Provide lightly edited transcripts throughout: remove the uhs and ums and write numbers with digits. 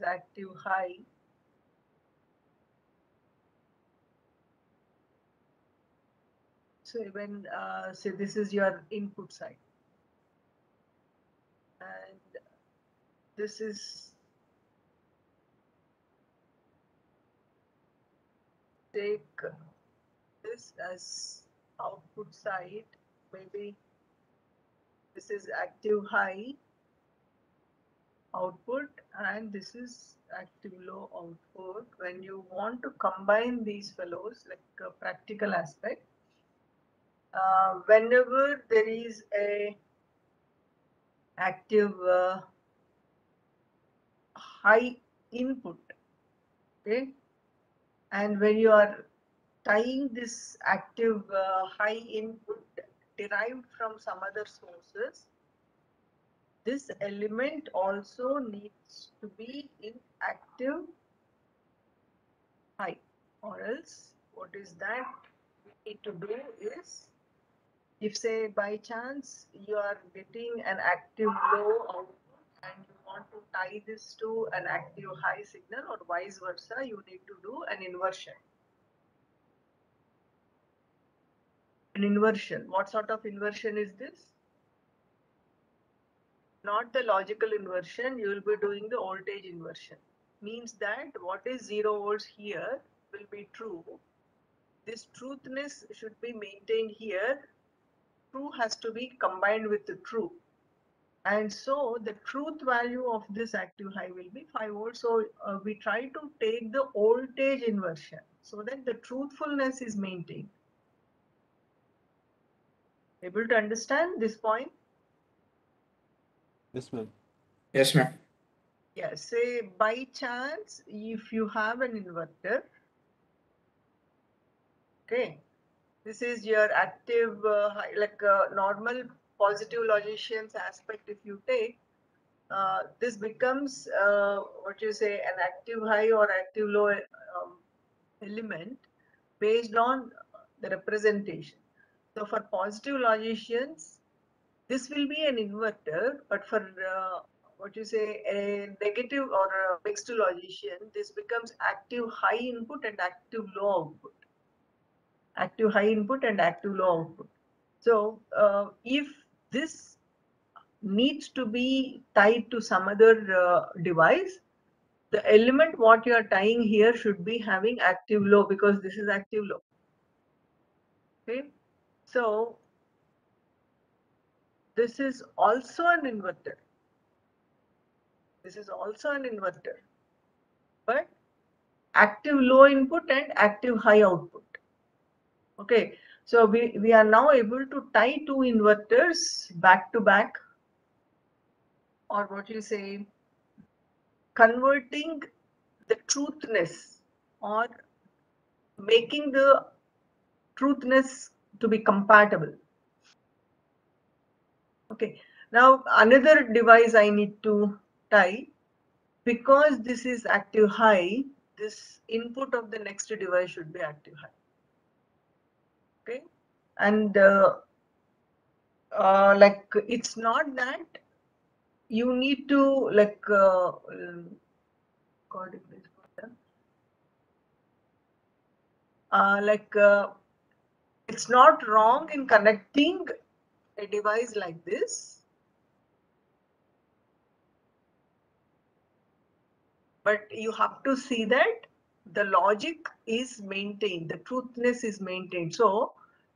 active high. So when say this is your input side, and this is, take this as output side, maybe this is active high output and this is active low output. When you want to combine these fellows, like a practical aspect, whenever there is a active high input, okay, and when you are tying this active high input derived from some other sources, this element also needs to be in active high, or else what is that we need to do is, if say by chance you are getting an active low output and you want to tie this to an active high signal or vice versa, you need to do an inversion. An inversion. What sort of inversion is this? Not the logical inversion, you will be doing the voltage inversion. Means that what is 0 volts here will be true. This truthness should be maintained here. True has to be combined with the true. And so the truth value of this active high will be 5 volts. So we try to take the voltage inversion so that the truthfulness is maintained. Able to understand this point? Yes, ma'am. Yes, ma'am. Yes, say by chance, if you have an inverter, okay, this is your active, like normal positive logician's aspect. If you take, this becomes what you say, an active high or active low element based on the representation. So for positive logicians, this will be an inverter, but for what you say, a negative or a mixed logician, this becomes active high input and active low output. Active high input and active low output. So if this needs to be tied to some other device, the element what you are tying here should be having active low, because this is active low. Okay, so this is also an inverter. This is also an inverter, but active low input and active high output. Okay, so we are now able to tie two inverters back to back, or what you say, converting the truthness or making the truthness to be compatible. Okay, now another device I need to tie, because this is active high, this input of the next device should be active high. Okay, and like it's not that you need to like it's not wrong in connecting a device like this, but you have to see that the logic is maintained, the truthness is maintained. So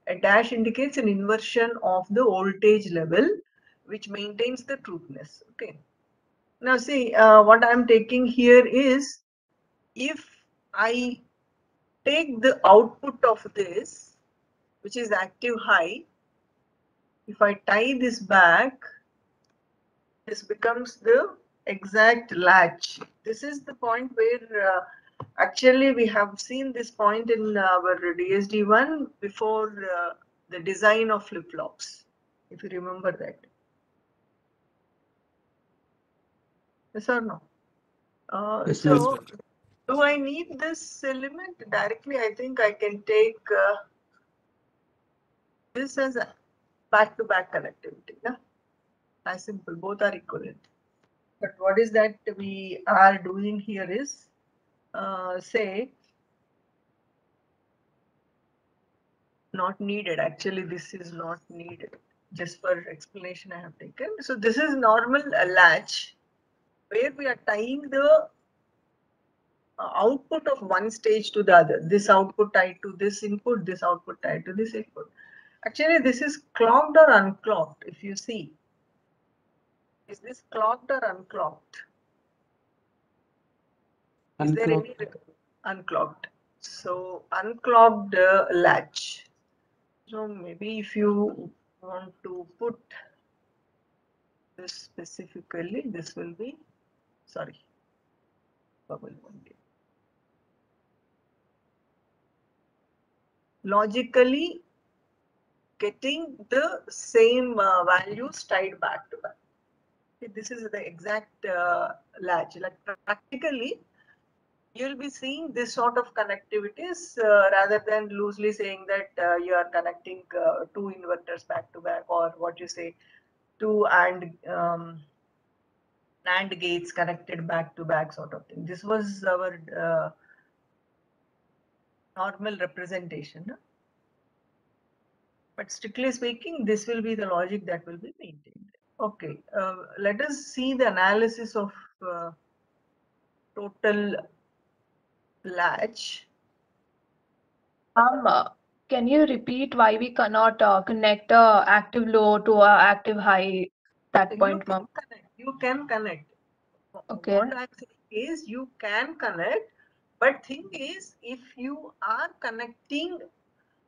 a dash indicates an inversion of the voltage level, which maintains the truthness. Okay. Now see, what I'm taking here is, if I take the output of this, which is active high, if I tie this back, this becomes the exact latch. This is the point where actually we have seen this point in our DSD1 before the design of flip-flops, if you remember that. Yes or no? Yes, So ma'am. do I need this element directly? I think I can take this as a back-to-back connectivity. Yeah? As simple, both are equivalent. But what is that we are doing here is, say, not needed. Actually, this is not needed. Just for explanation I have taken. So this is normal latch, where we are tying the output of one stage to the other. This output tied to this input, this output tied to this input. Actually, this is clocked or unclocked, if you see. Is this clocked or unclocked? Is there any unclocked? So unclocked latch. So maybe if you want to put this specifically, this will be, sorry, bubble only. Logically getting the same values tied back to back. This is the exact latch. Like practically, you'll be seeing this sort of connectivities rather than loosely saying that you are connecting two inverters back to back, or what you say, two and Nand gates connected back to back sort of thing. This was our normal representation. No? But strictly speaking, this will be the logic that will be maintained. Okay, let us see the analysis of total latch. Can you repeat why we cannot connect active low to active high that point, ma'am? You can connect. Okay. What I'm saying is you can connect, but thing is, if you are connecting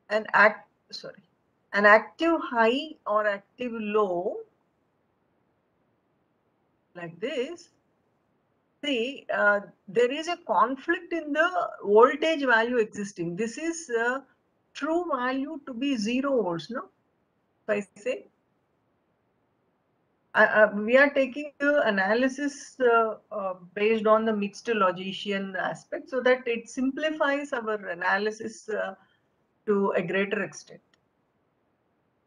an active high or active low like this, see, there is a conflict in the voltage value existing. This is true value to be 0 volts, no? If I say, we are taking the analysis based on the mixed logician aspect, so that it simplifies our analysis to a greater extent.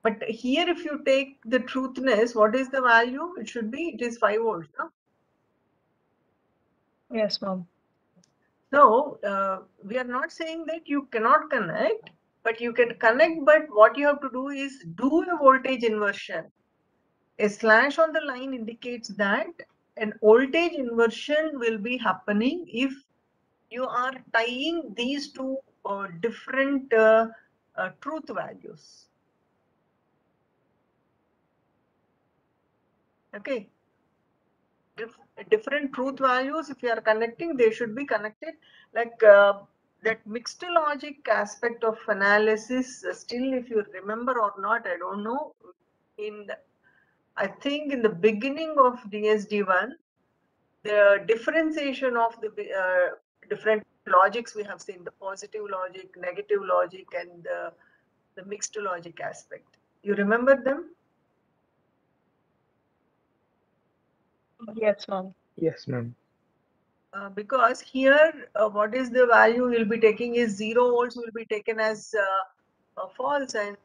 But here, if you take the truthness, what is the value? It should be, it is 5 volts, no? Yes, ma'am. So we are not saying that you cannot connect, but you can connect. But what you have to do is do a voltage inversion. A slash on the line indicates that an voltage inversion will be happening if you are tying these two different truth values. Okay. Different truth values, if you are connecting, they should be connected. Like that mixed logic aspect of analysis, still, if you remember or not, I don't know. I think in the beginning of DSD1, the differentiation of the different logics we have seen, the positive logic, negative logic, and the mixed logic aspect. You remember them? Yes, ma'am. Yes, ma'am. Because here, what is the value we'll be taking is 0 volts will be taken as false, and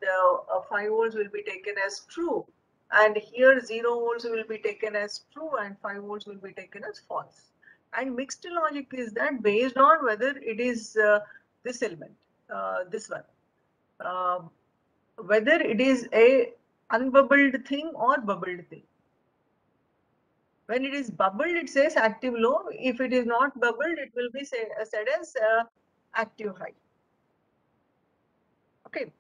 5 volts will be taken as true. And here 0 volts will be taken as true and 5 volts will be taken as false. And mixed logic is that based on whether it is this element, this one, whether it is a unbubbled thing or bubbled thing. When it is bubbled, it says active low. If it is not bubbled, it will be said as active high. Okay,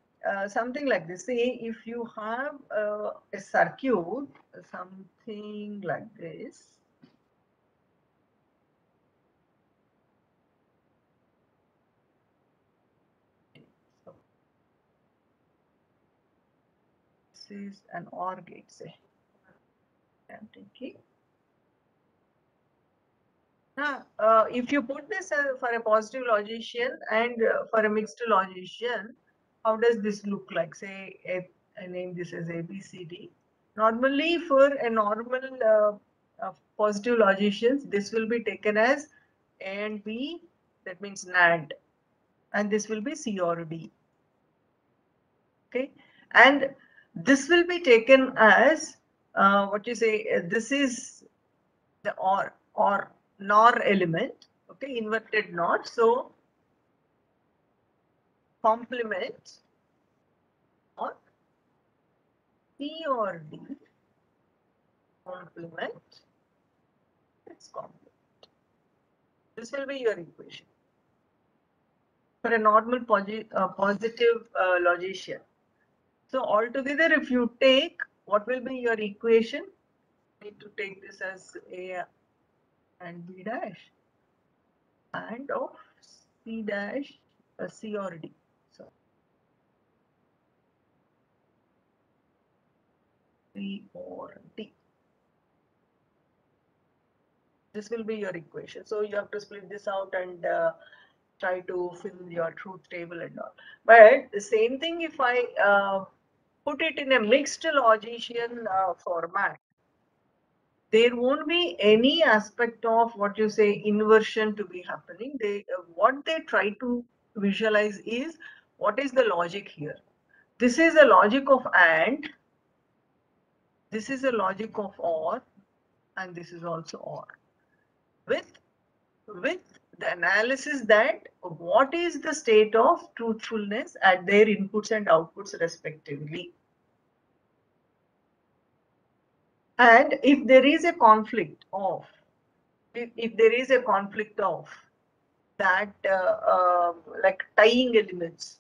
something like this. See, if you have a circuit, something like this. So, this is an OR gate, say. I'm thinking. If you put this for a positive logician and for a mixed logician, how does this look like? Say, I name this as ABCD. Normally, for a normal positive logicians, this will be taken as A and B, that means NAND, and this will be C or D. Okay, and this will be taken as what you say, this is the or NOR element, okay, inverted NOR. So complement or C or D complement, it's complement. This will be your equation for a normal positive logician. So altogether, if you take, what will be your equation? You need to take this as A and B dash and of C dash, C or D. So C or D. This will be your equation. So you have to split this out and try to fill your truth table and all. But the same thing if I put it in a mixed logician format, there won't be any aspect of what you say inversion to be happening. They what they try to visualize is what is the logic here. This is a logic of AND, this is a logic of OR, and this is also OR. With the analysis that what is the state of truthfulness at their inputs and outputs respectively. And if there is a conflict of, if there is a conflict of that like tying elements,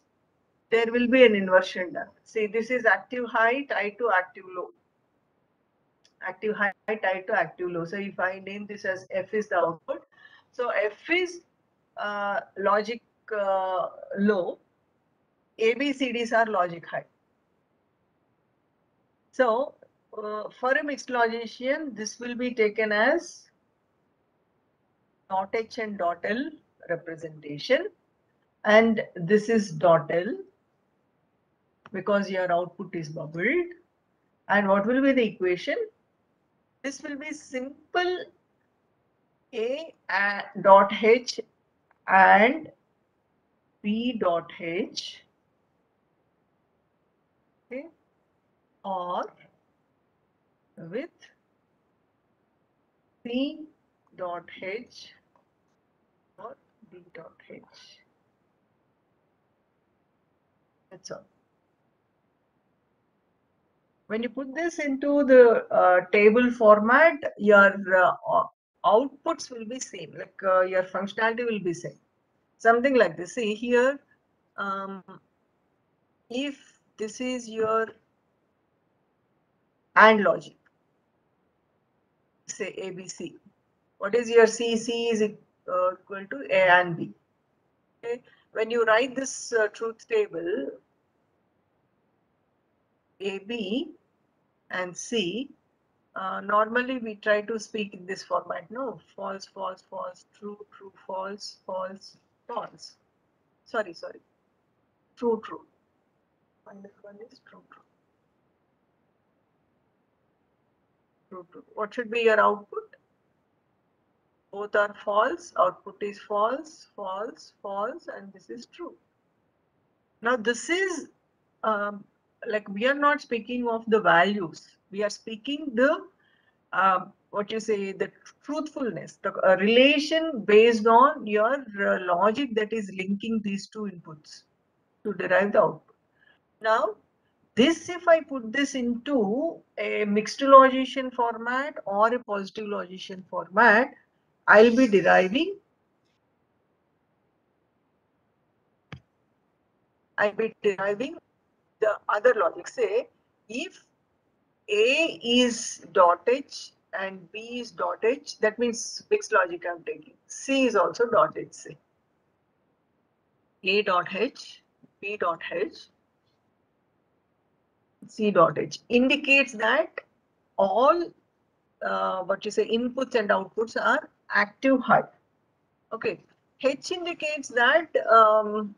there will be an inversion done. See, this is active high tied to active low. Active high tied to active low. So if I name this as F is the output, so F is logic low, ABCDs are logic high. So for a mixed logician, this will be taken as dot H and dot L representation, and this is dot L because your output is bubbled. And what will be the equation? This will be simple A dot H and B dot H, okay, or with C dot H or D dot H. That's all. When you put this into the table format, your outputs will be same, like your functionality will be same. Something like this. See here, if this is your AND logic, say ABC, what is your C? C is equal to A and B. Okay. When you write this truth table, AB and C, normally we try to speak in this format. No, false, false, false, true, true, false, false, false. Sorry. True, true. Final one is true, true. True, true. What should be your output? Both are false. Output is false, false, false, and this is true. Now this is like we are not speaking of the values. We are speaking the what you say, the truthfulness, the relation based on your logic that is linking these two inputs to derive the output. Now, this, if I put this into a mixed logician format or a positive logician format, I'll be deriving the other logic. Say, if A is dot H and B is dot H, that means mixed logic I'm taking. C is also dot H, say. A dot H, B dot H, C dot H indicates that all what you say inputs and outputs are active high. Okay. H indicates that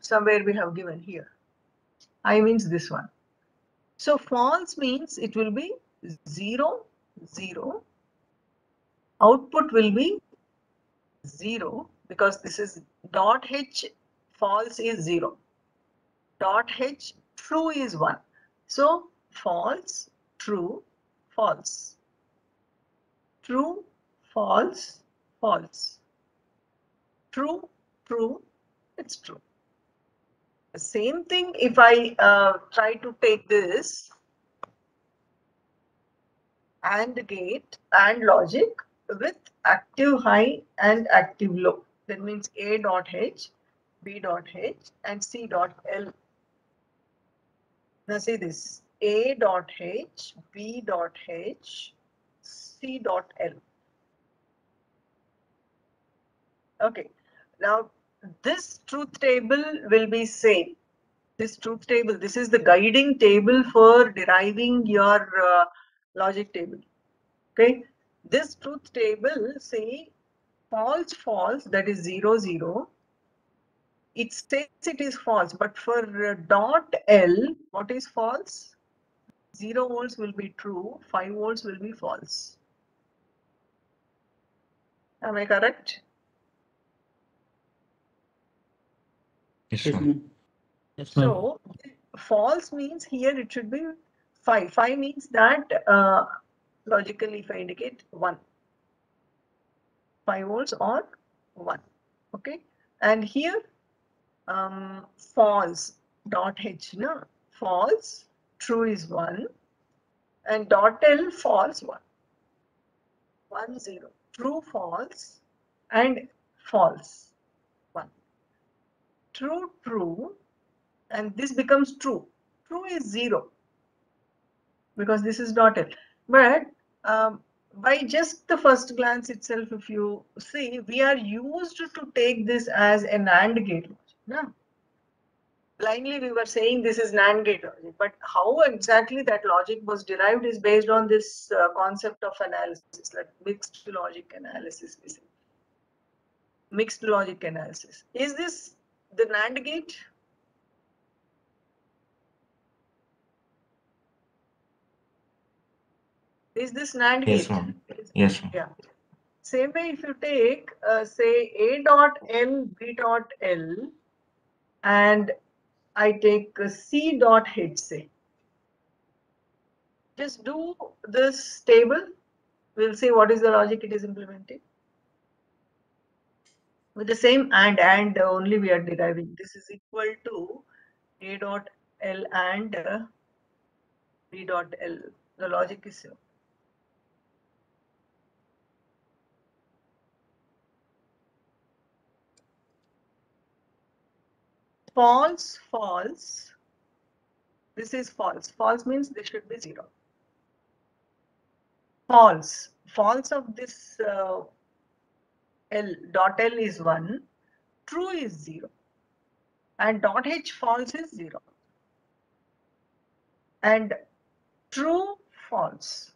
somewhere we have given here. I means this one. So false means it will be 0, 0. Output will be 0 because this is dot H, false is 0. Dot H, true is 1. So false, true, false. True, false, false. True, true, it's true. The same thing if I try to take this AND gate and logic with active high and active low. That means A dot H, B dot H and C dot L. Now see this, A dot H, B dot H, C dot L. Okay, now this truth table will be same. This truth table, this is the guiding table for deriving your logic table. Okay, this truth table, say false, false, that is 0, 0. It says it is false, but for dot L, what is false? 0 volts will be true, 5 volts will be false. Am I correct? Yes, ma'am. Yes, ma'am. So false means here it should be 5. 5 means that logically if I indicate 1. 5 volts or 1. Okay. And here false dot H, no? False, true is 1. And dot L false 1. 1, 0. True, false and false 1. True, true. And this becomes true. True is 0 because this is dot L. But by just the first glance itself, if you see, we are used to take this as a NAND gate logic. No? Blindly we were saying this is NAND gate logic, but how exactly that logic was derived is based on this concept of analysis, like mixed logic analysis. Mixed logic analysis. Is this the NAND gate? Is this NAND Yes, gate? ma'am. Yes, ma'am. Yeah. Same way, if you take, say, A dot L, B dot L, and I take C dot H, say. Just do this table. We'll see what is the logic it is implementing. With the same and only we are deriving. This is equal to A dot L and B dot L. The logic is same. False, false. This is false. False means this should be 0. False. False of this L, dot L is 1. True is 0. And dot H false is 0. And true, false.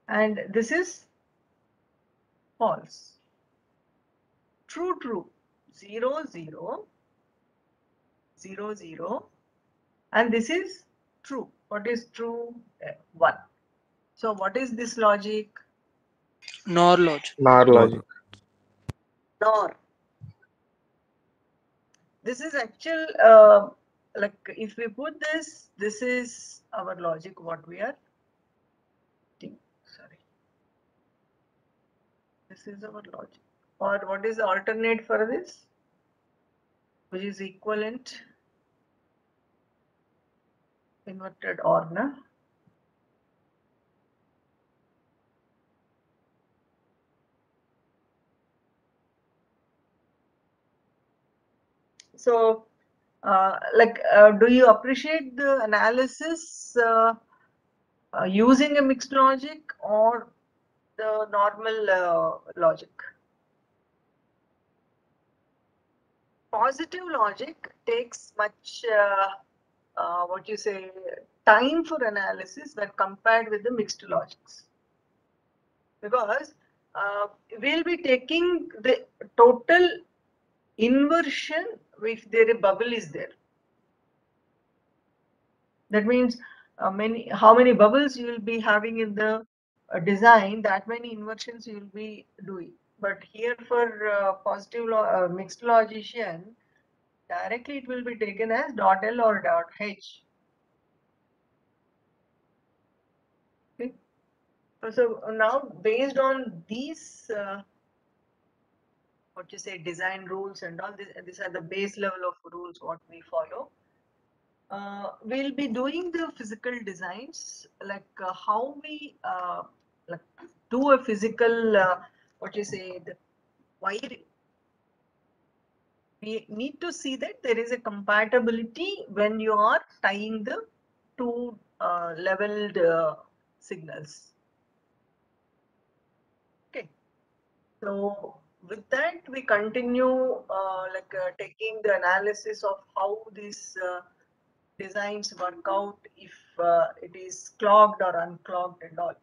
And this is false. True, true. 0, 0. 0, 0. And this is true. What is true? 1. So what is this logic? NOR logic. NOR logic. NOR. This is actual, like if we put this, this is our logic, what we are doing. Sorry. This is our logic. Or what is the alternate for this? Which is equivalent inverted OR, na? So, do you appreciate the analysis using a mixed logic or the normal logic? Positive logic takes much, what you say, time for analysis when compared with the mixed logics. Because we'll be taking the total inversion if there a bubble is there. That means how many bubbles you will be having in the design, that many inversions you will be doing. But here for positive mixed logician, directly it will be taken as dot L or dot H. Okay. So now based on these, what you say, design rules and all this, these are the base level of rules what we follow. We'll be doing the physical designs, like how we like do a physical, what you say, the wiring. We need to see that there is a compatibility when you are tying the two leveled signals. Okay, so with that we continue taking the analysis of how these designs work out, if it is clogged or unclogged and all.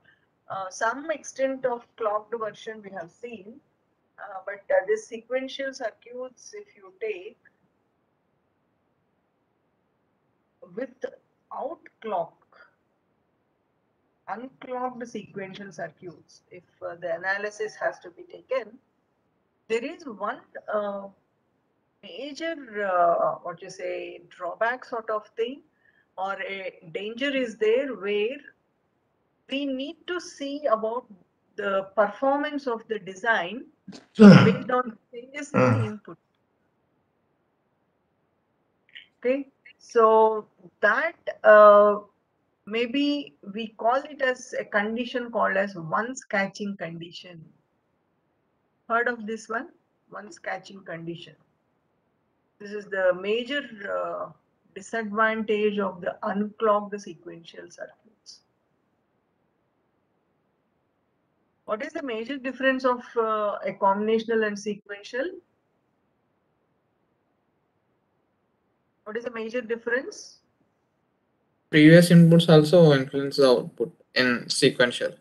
Some extent of clogged version we have seen, but this sequential circuits, if you take without clock, unclogged sequential circuits, if the analysis has to be taken, there is one major, what you say, drawback sort of thing, or a danger is there where we need to see about the performance of the design based on changes in the input. Okay, so that maybe we call it as a condition called as once catching condition. Heard of this one? Once catching condition. This is the major disadvantage of the unclogged sequential circuits. What is the major difference of a combinational and sequential? What is the major difference? Previous inputs also influence the output in sequential.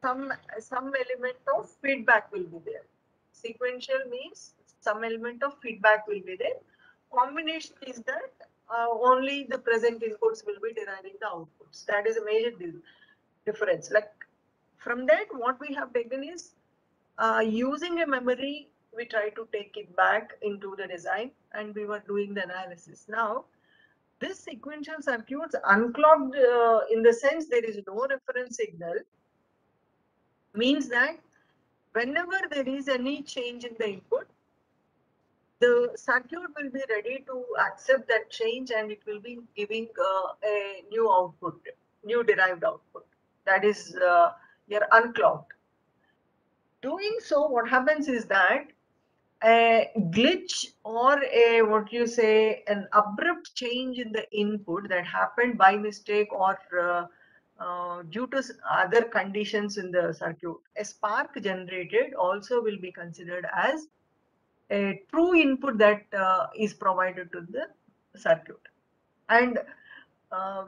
Some element of feedback will be there. Sequential means some element of feedback will be there. Combination is that only the present inputs will be deriving the outputs. That is a major difference. Like from that, what we have taken is using a memory, we try to take it back into the design, and we were doing the analysis. Now, this sequential circuits unclogged in the sense there is no reference signal, means that whenever there is any change in the input, the circuit will be ready to accept that change, and it will be giving a new output, new derived output. That is your unclogged. Doing so, what happens is that a glitch or a, what you say, an abrupt change in the input that happened by mistake or due to other conditions in the circuit, a spark generated also will be considered as a true input that is provided to the circuit. And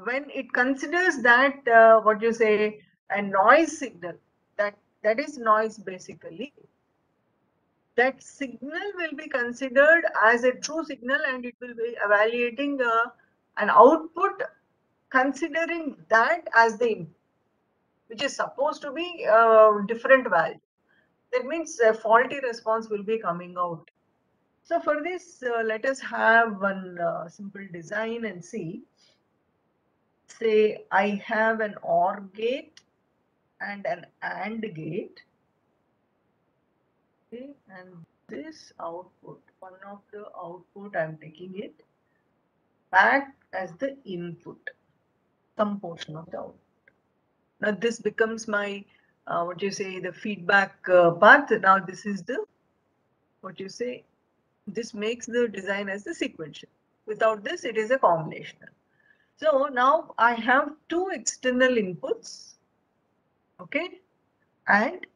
when it considers that, what you say, a noise signal, that is noise basically, that signal will be considered as a true signal, and it will be evaluating an output considering that as the input, which is supposed to be different value. That means a faulty response will be coming out. So for this, let us have one simple design and see. Say I have an OR gate and an AND gate. Okay, and this output, one of the output, I'm taking it back as the input, some portion of the output. Now this becomes my, what you say, the feedback path. Now this is the, what you say, this makes the design as the sequential. Without this, it is a combinational. So now I have two external inputs, okay, and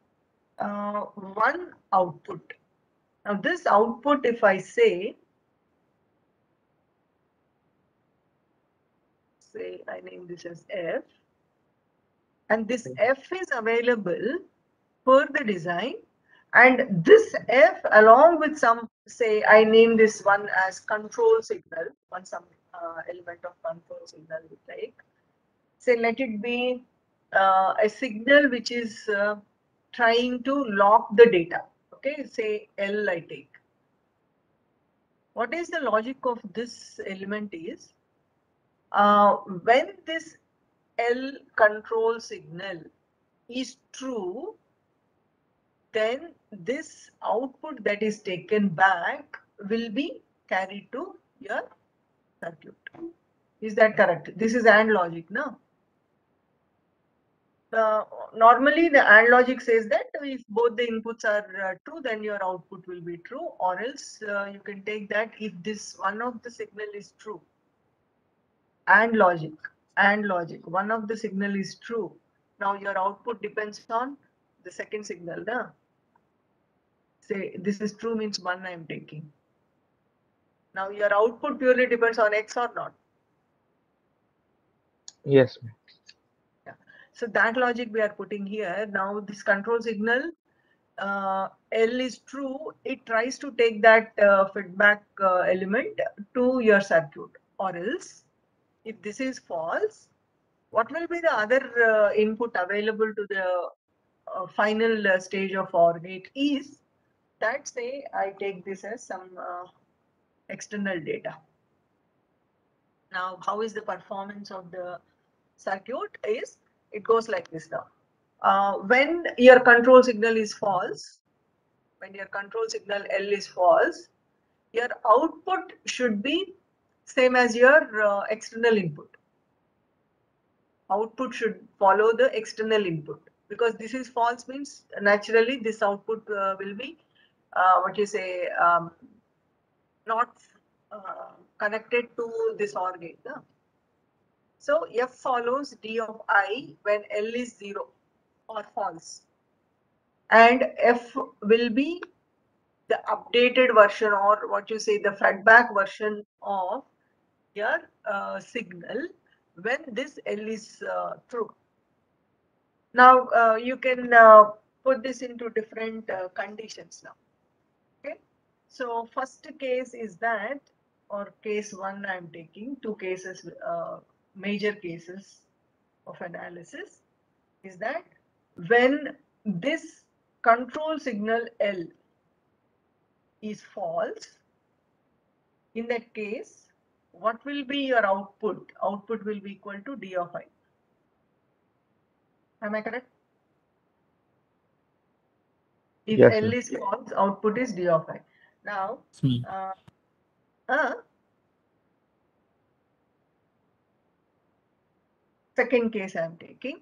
one output. Now this output, if I say I name this as F, and this F is available for the design, and this F along with some, say I name this one as control signal, some element of control signal we take. Say let it be a signal which is trying to lock the data. Okay, say L I take. What is the logic of this element is, when this L control signal is true, then this output that is taken back will be carried to your circuit. Is that correct? This is AND logic, no? Normally the AND logic says that if both the inputs are true, then your output will be true, or else you can take that if this one of the signal is true. AND logic, one of the signal is true. Now your output depends on the second signal, no? Say this is true means 1 I am taking. Now your output purely depends on X or not. Yes. Yeah. So that logic we are putting here. Now this control signal L is true, it tries to take that feedback element to your circuit, or else if this is false, what will be the other input available to the final stage of OR gate is that, say I take this as some external data. Now how is the performance of the circuit is, it goes like this now. When your control signal is false, when your control signal L is false, your output should be same as your external input. Output should follow the external input, because this is false means naturally this output will be what you say not connected to this OR gate. No? So F follows D of I when L is 0 or false, and F will be the updated version, or what you say the feedback version of your signal when this L is true. Now you can put this into different conditions now. Okay, so first case is that, or case 1 I am taking, two cases, major cases of analysis is that when this control signal L is false, in that case, what will be your output? Output will be equal to D of I. Am I correct? If Yes, L is false, output is D of I. Now, second case I am taking.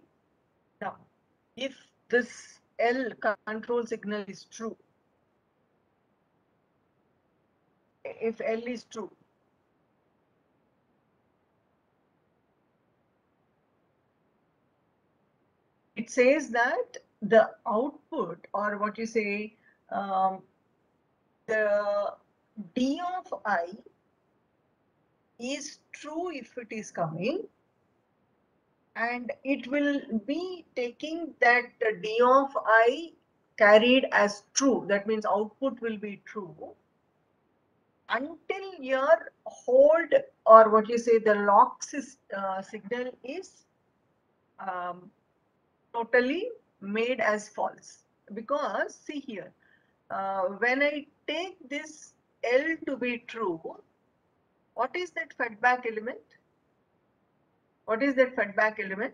Now, if this L control signal is true, if L is true, it says that the output, or what you say, the D of I is true if it is coming, and it will be taking that D of I carried as true. That means output will be true until your hold, or what you say the lock signal is totally made as false. Because see here, when I take this L to be true, what is that feedback element? What is that feedback element?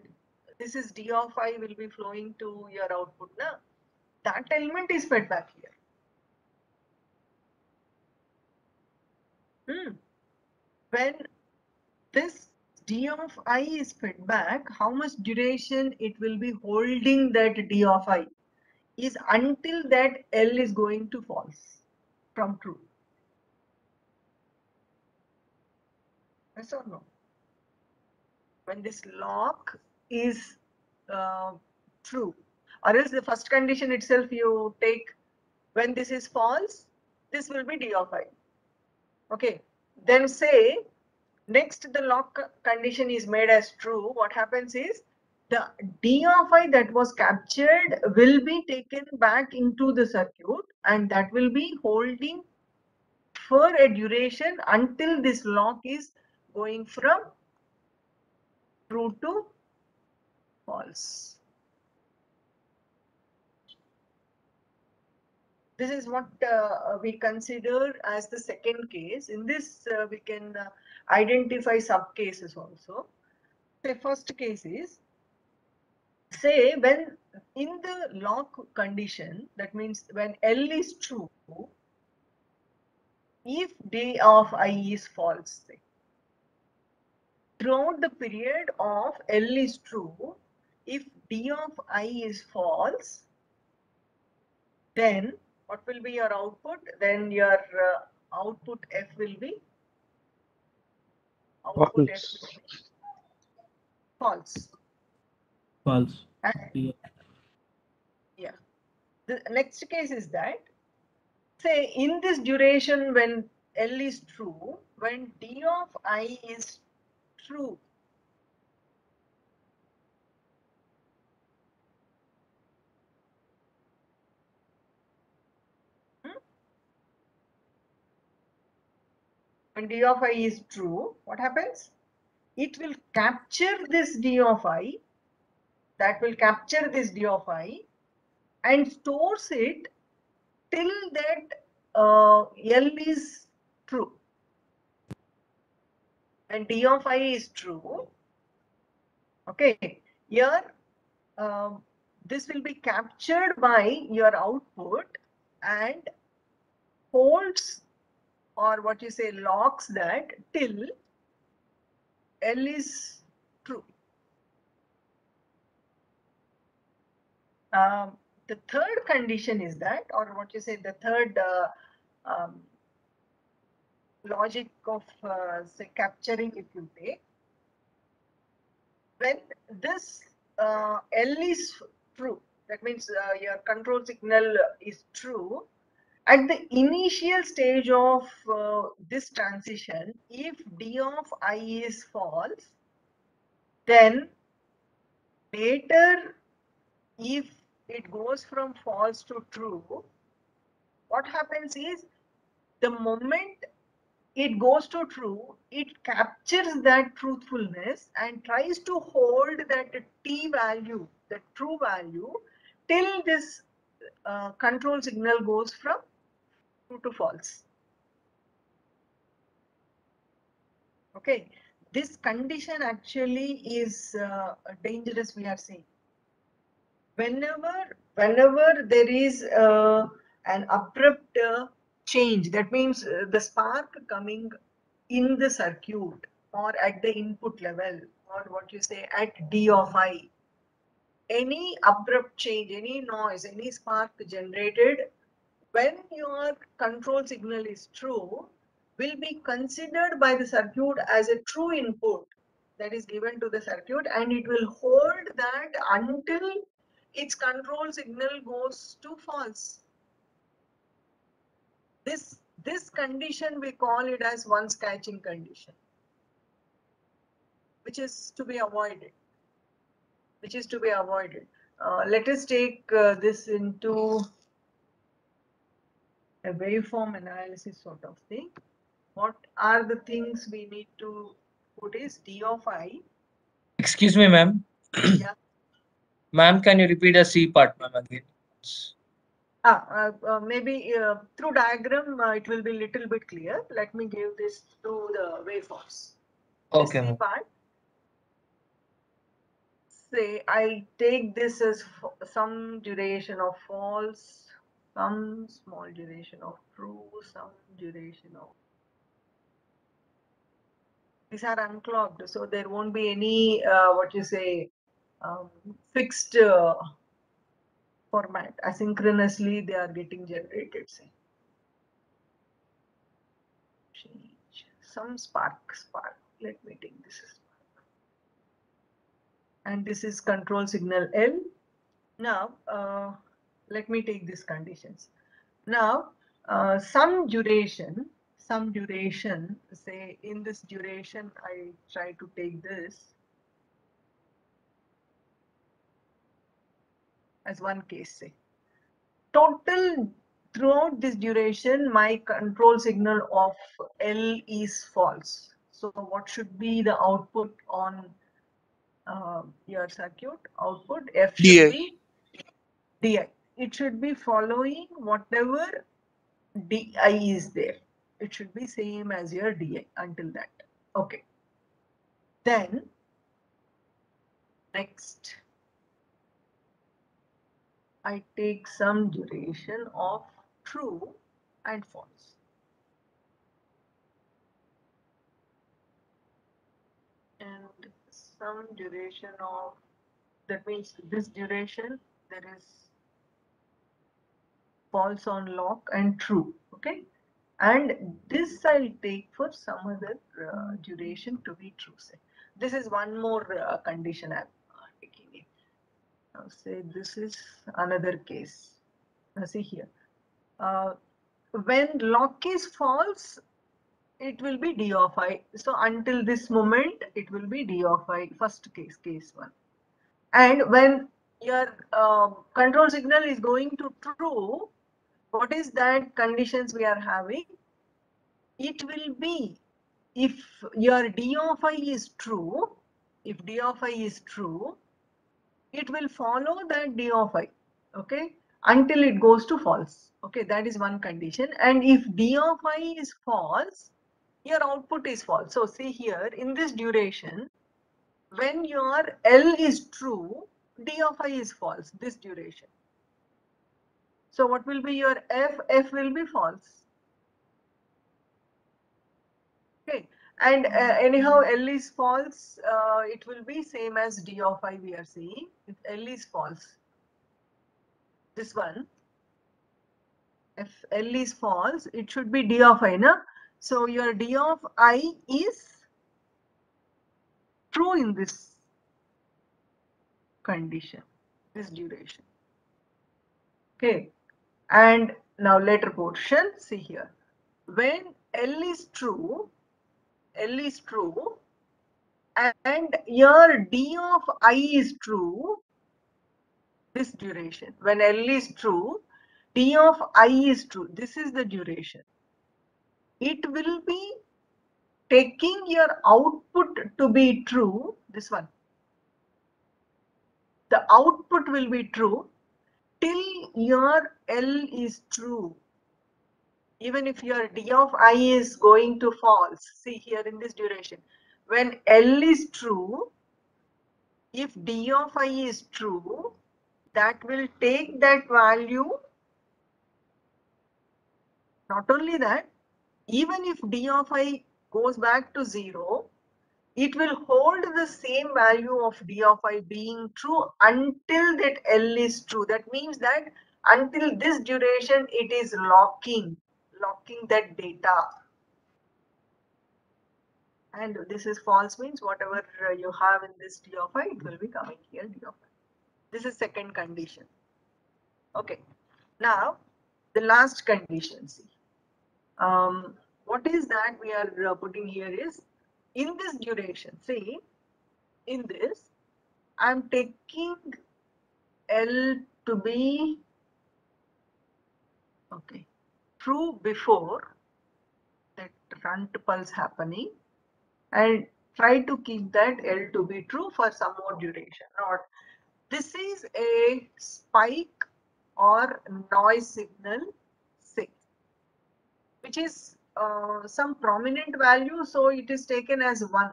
This is D of I will be flowing to your output now. That element is fed back here. When this D of I is fed back, how much duration it will be holding that D of I is until that L is going to false from true. Yes or no? When this lock is true, or else the first condition itself you take, when this is false, this will be D of I. Okay, then say next the lock condition is made as true. What happens is the D of I that was captured will be taken back into the circuit, and that will be holding for a duration until this lock is going from true to false. This is what we consider as the second case. In this we can identify sub cases also. The first case is say when in the lock condition, that means when L is true, if D of I is false, say, throughout the period of L is true, if D of I is false, then what will be your output? Then your output F will be false. False. And, yeah. The next case is that, say, in this duration when L is true, when D of I is true, when D of I is true, what happens? It will capture this D of I, that will capture this D of I and stores it till that L is true. When D of I is true, okay, here this will be captured by your output and holds, or what you say, locks that till L is true. The third condition is that, or what you say, the third logic of say capturing, if you take, when this L is true, that means your control signal is true, at the initial stage of this transition, if D of I is false, then later if it goes from false to true, what happens is the moment it goes to true, it captures that truthfulness and tries to hold that T value, the true value, till this control signal goes from true to false. Okay, this condition actually is dangerous, we are saying. Whenever there is an abrupt change, that means the spark coming in the circuit or at the input level, or what you say at D of I, any abrupt change, any noise, any spark generated when your control signal is true will be considered by the circuit as a true input that is given to the circuit, and it will hold that until its control signal goes to false. This condition, we call it as once catching condition, which is to be avoided. Let us take this into a waveform analysis sort of thing. What are the things we need to put is D of I. Excuse me, ma'am. Yeah. Ma'am, can you repeat the C part, ma'am, again? Maybe through diagram it will be little bit clear. Let me give this to the waveforms. Okay, The C part. Say I take this as some duration of false, some small duration of true, some duration of. These are unclocked, so there won't be any what you say fixed format. Asynchronously they are getting generated. Say change some spark. Let me take this as spark, and this is control signal L. Now let me take these conditions. Now some duration, say in this duration I try to take this as one case, say total throughout this duration my control signal of L is false. So what should be the output on your circuit? Output F should be DI. It should be following whatever DI is there. It should be same as your DI until that. Okay. Then next, I take some duration of true and false. And some duration of, that means this duration, there is false on lock and true. Okay. And this I'll take for some other duration to be true. Say. This is one more condition I'm taking it. Now say this is another case. Now see here. When lock is false, it will be d of I. So until this moment, it will be d of I. First case, case 1. And when your control signal is going to true, what is that conditions we are having? It will be, if your d of I is true, if d of I is true, it will follow that d of I, okay, until it goes to false. Okay, that is one condition. And if d of I is false, your output is false. So see here, in this duration, when your L is true, d of I is false, this duration. So what will be your F? F will be false. Okay, and anyhow L is false, it will be same as d of I we are seeing. If L is false, this one, if L is false, it should be d of I, na? So your d of I is true in this condition, this duration. Okay, and now later portion, see here. When L is true, and your d of I is true, this duration, when L is true, d of I is true, this is the duration. It will be taking your output to be true, this one. The output will be true till your L is true. Even if your d of I is going to false, see here in this duration, when L is true, if d of I is true, that will take that value. Not only that, even if d of I goes back to 0, it will hold the same value of d of I being true until that L is true. That means that until this duration, it is locking that data. And this is false means whatever you have in this d of I, it will be coming here d of I. This is second condition. Okay. Now, the last condition, see. What is that we are putting here is, in this duration, see, in this, I'm taking L to be, okay, true before that run to pulse happening, and try to keep that L to be true for some more duration. Not, this is a spike or noise signal, say, which is some prominent value, so it is taken as 1.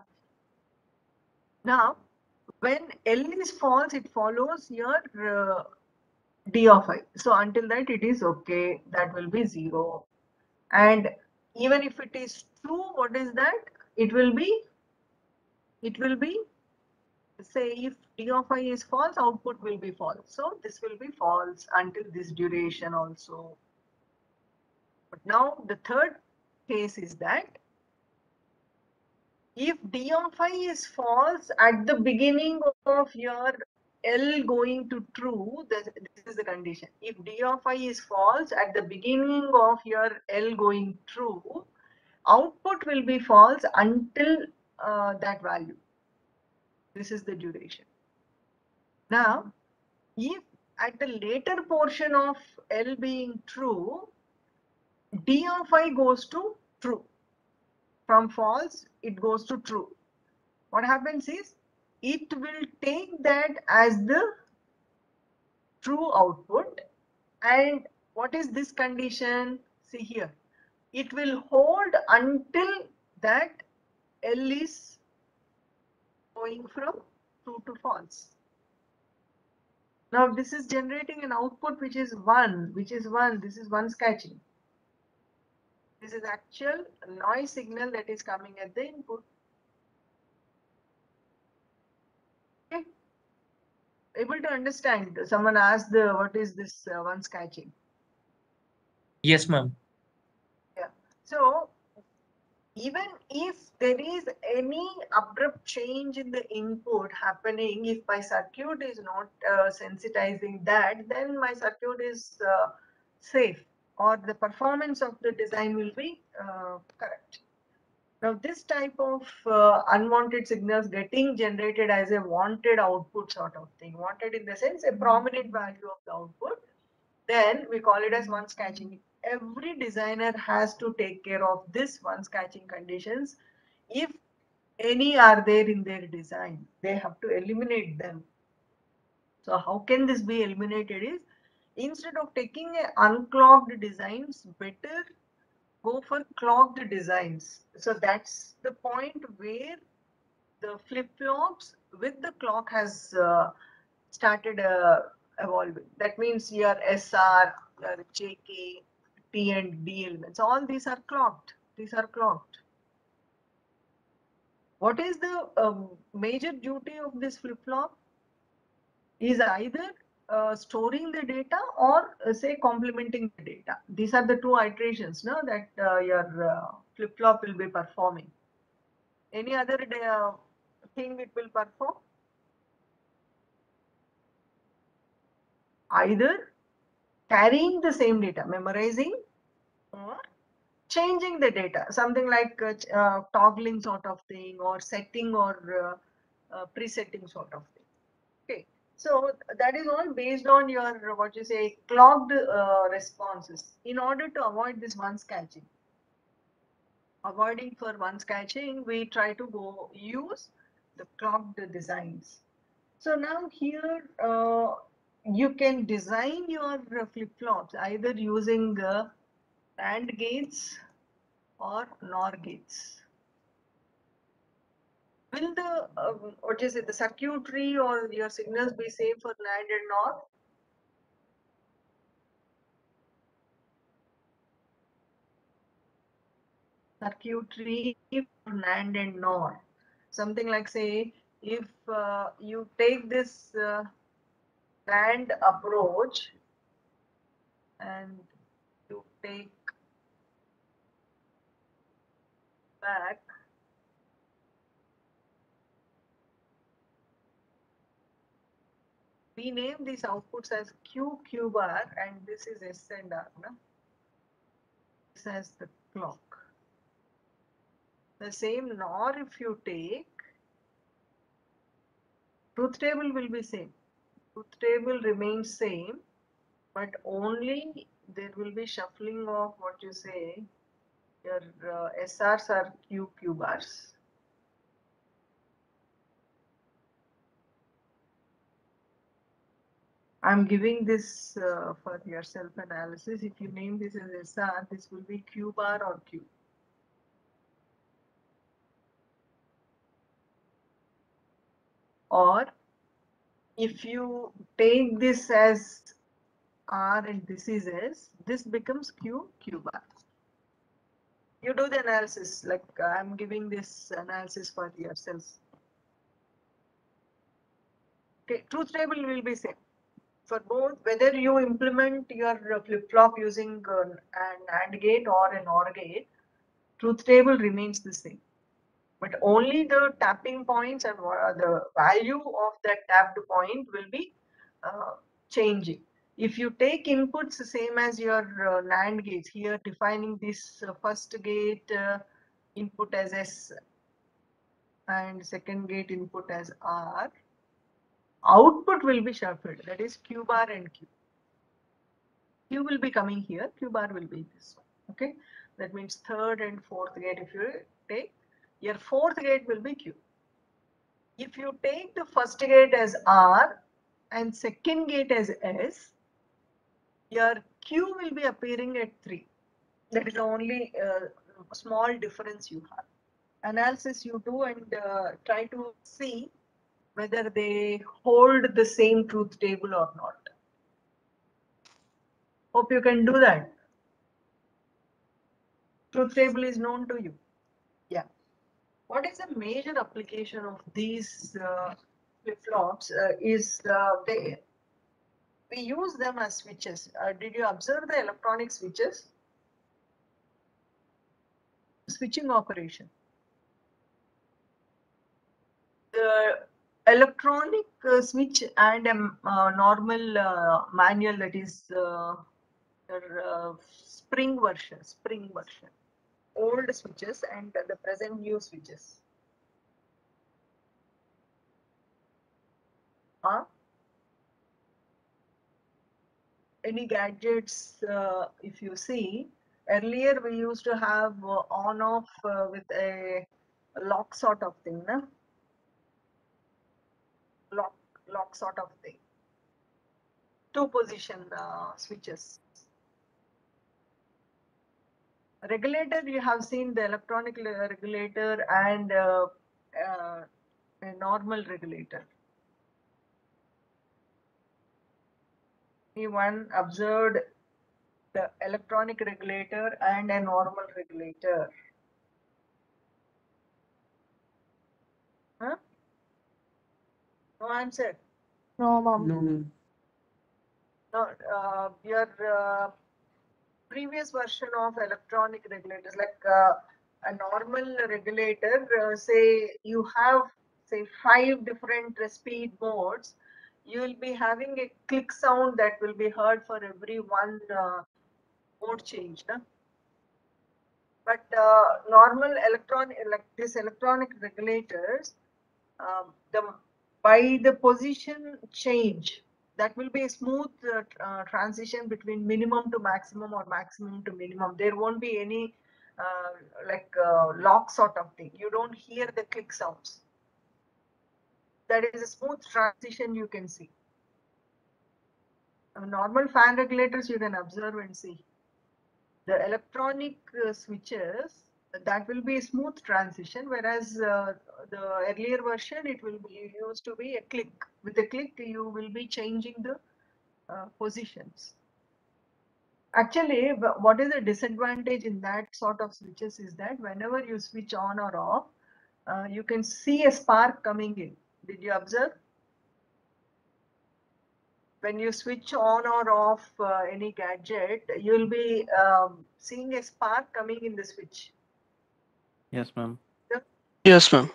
Now, when L is false, it follows your d of I. So until that it is okay, that will be 0. And even if it is true, what is that? It will be, say, if d of I is false, output will be false. So this will be false until this duration also. But now the third case is that if d of I is false at the beginning of your L going to true, this is the condition. If d of I is false at the beginning of your L going true, output will be false until that value. This is the duration. Now, if at the later portion of L being true, d of I goes to true. From false, it goes to true. What happens is, it will take that as the true output. And what is this condition? See here, it will hold until that L is going from true to false. Now this is generating an output which is 1, this is 1 catching. This is actual noise signal that is coming at the input. Okay. Able to understand? Someone asked what is this 1 catching? Yes, ma'am. Yeah. So even if there is any abrupt change in the input happening, if my circuit is not sensitizing that, then my circuit is safe, or the performance of the design will be correct. Now this type of unwanted signals getting generated as a wanted output sort of thing, wanted in the sense a prominent value of the output, then we call it as 1 catching. Every designer has to take care of this 1 catching conditions. If any are there in their design, they have to eliminate them. So how can this be eliminated is, instead of taking a unclogged designs, better go for clogged designs. So that's the point where the flip-flops with the clock has started evolving. That means your SR, your JK, T and D elements, all these are clocked. These are clocked. What is the major duty of this flip-flop? Is either storing the data or say complementing the data. These are the two iterations now that your flip-flop will be performing. Any other thing it will perform? Either carrying the same data, memorizing, or changing the data, something like toggling sort of thing, or setting, or presetting sort of thing. Okay, so that is all based on your what you say clogged responses. In order to avoid this 1 catching, avoiding for 1 catching, we try to go use the clogged designs. So now here you can design your flip-flops either using AND gates or NOR gates. Will the what is it, the circuitry or your signals be same for NAND and NOR? Circuitry for NAND and NOR. Something like, say, if you take this NAND approach and you take back, we name these outputs as Q, Q bar, and this is S and R. No? This has the clock. The same NOR, if you take, truth table will be same. Truth table remains same, but only there will be shuffling of what you say, your SRs are Q, Q bars. I'm giving this for your self-analysis. If you name this as SR, this will be Q bar or Q. Or if you take this as R and this is S, this becomes Q, Q bar. You do the analysis, like I'm giving this analysis for yourself. Okay, truth table will be same for both, whether you implement your flip-flop using an AND gate or an OR gate, truth table remains the same. But only the tapping points and the value of that tapped point will be changing. If you take inputs the same as your NAND gates, here defining this first gate input as S and second gate input as R, output will be shuffled, that is Q bar and Q. Q will be coming here, Q bar will be this one. Okay, that means third and fourth gate, if you take, your fourth gate will be Q. If you take the first gate as R and second gate as S, your Q will be appearing at 3. That is the only small difference you have. Analysis you do and try to see whether they hold the same truth table or not. Hope you can do that. Truth table is known to you. Yeah. What is the major application of these flip-flops we use them as switches. Did you observe the electronic switches? Switching operation. The electronic switch and a normal manual, that is spring version. Old switches and the present new switches. Any gadgets, if you see, earlier we used to have on off with a lock sort of thing, no? Lock sort of thing. Two position switches. Regulator, you have seen the electronic regulator and a normal regulator. Anyone observed the electronic regulator and a normal regulator? Huh? No answer. No, ma'am. No. No, your previous version of electronic regulators, like a normal regulator, say you have say 5 different speed modes, you will be having a click sound that will be heard for every one mode change. No? But normal electronic regulators, by the position change, that will be a smooth transition between minimum to maximum or maximum to minimum. There won't be any lock sort of thing. You don't hear the click sounds. That is a smooth transition you can see. Normal fan regulators you can observe and see. The electronic switches, that will be a smooth transition, whereas the earlier version, it will be used to be a click. With a click, you will be changing the positions. Actually, what is the disadvantage in that sort of switches is that whenever you switch on or off, you can see a spark coming in. Did you observe? When you switch on or off any gadget, you'll be seeing a spark coming in the switch. Yes, ma'am. Yes, ma'am.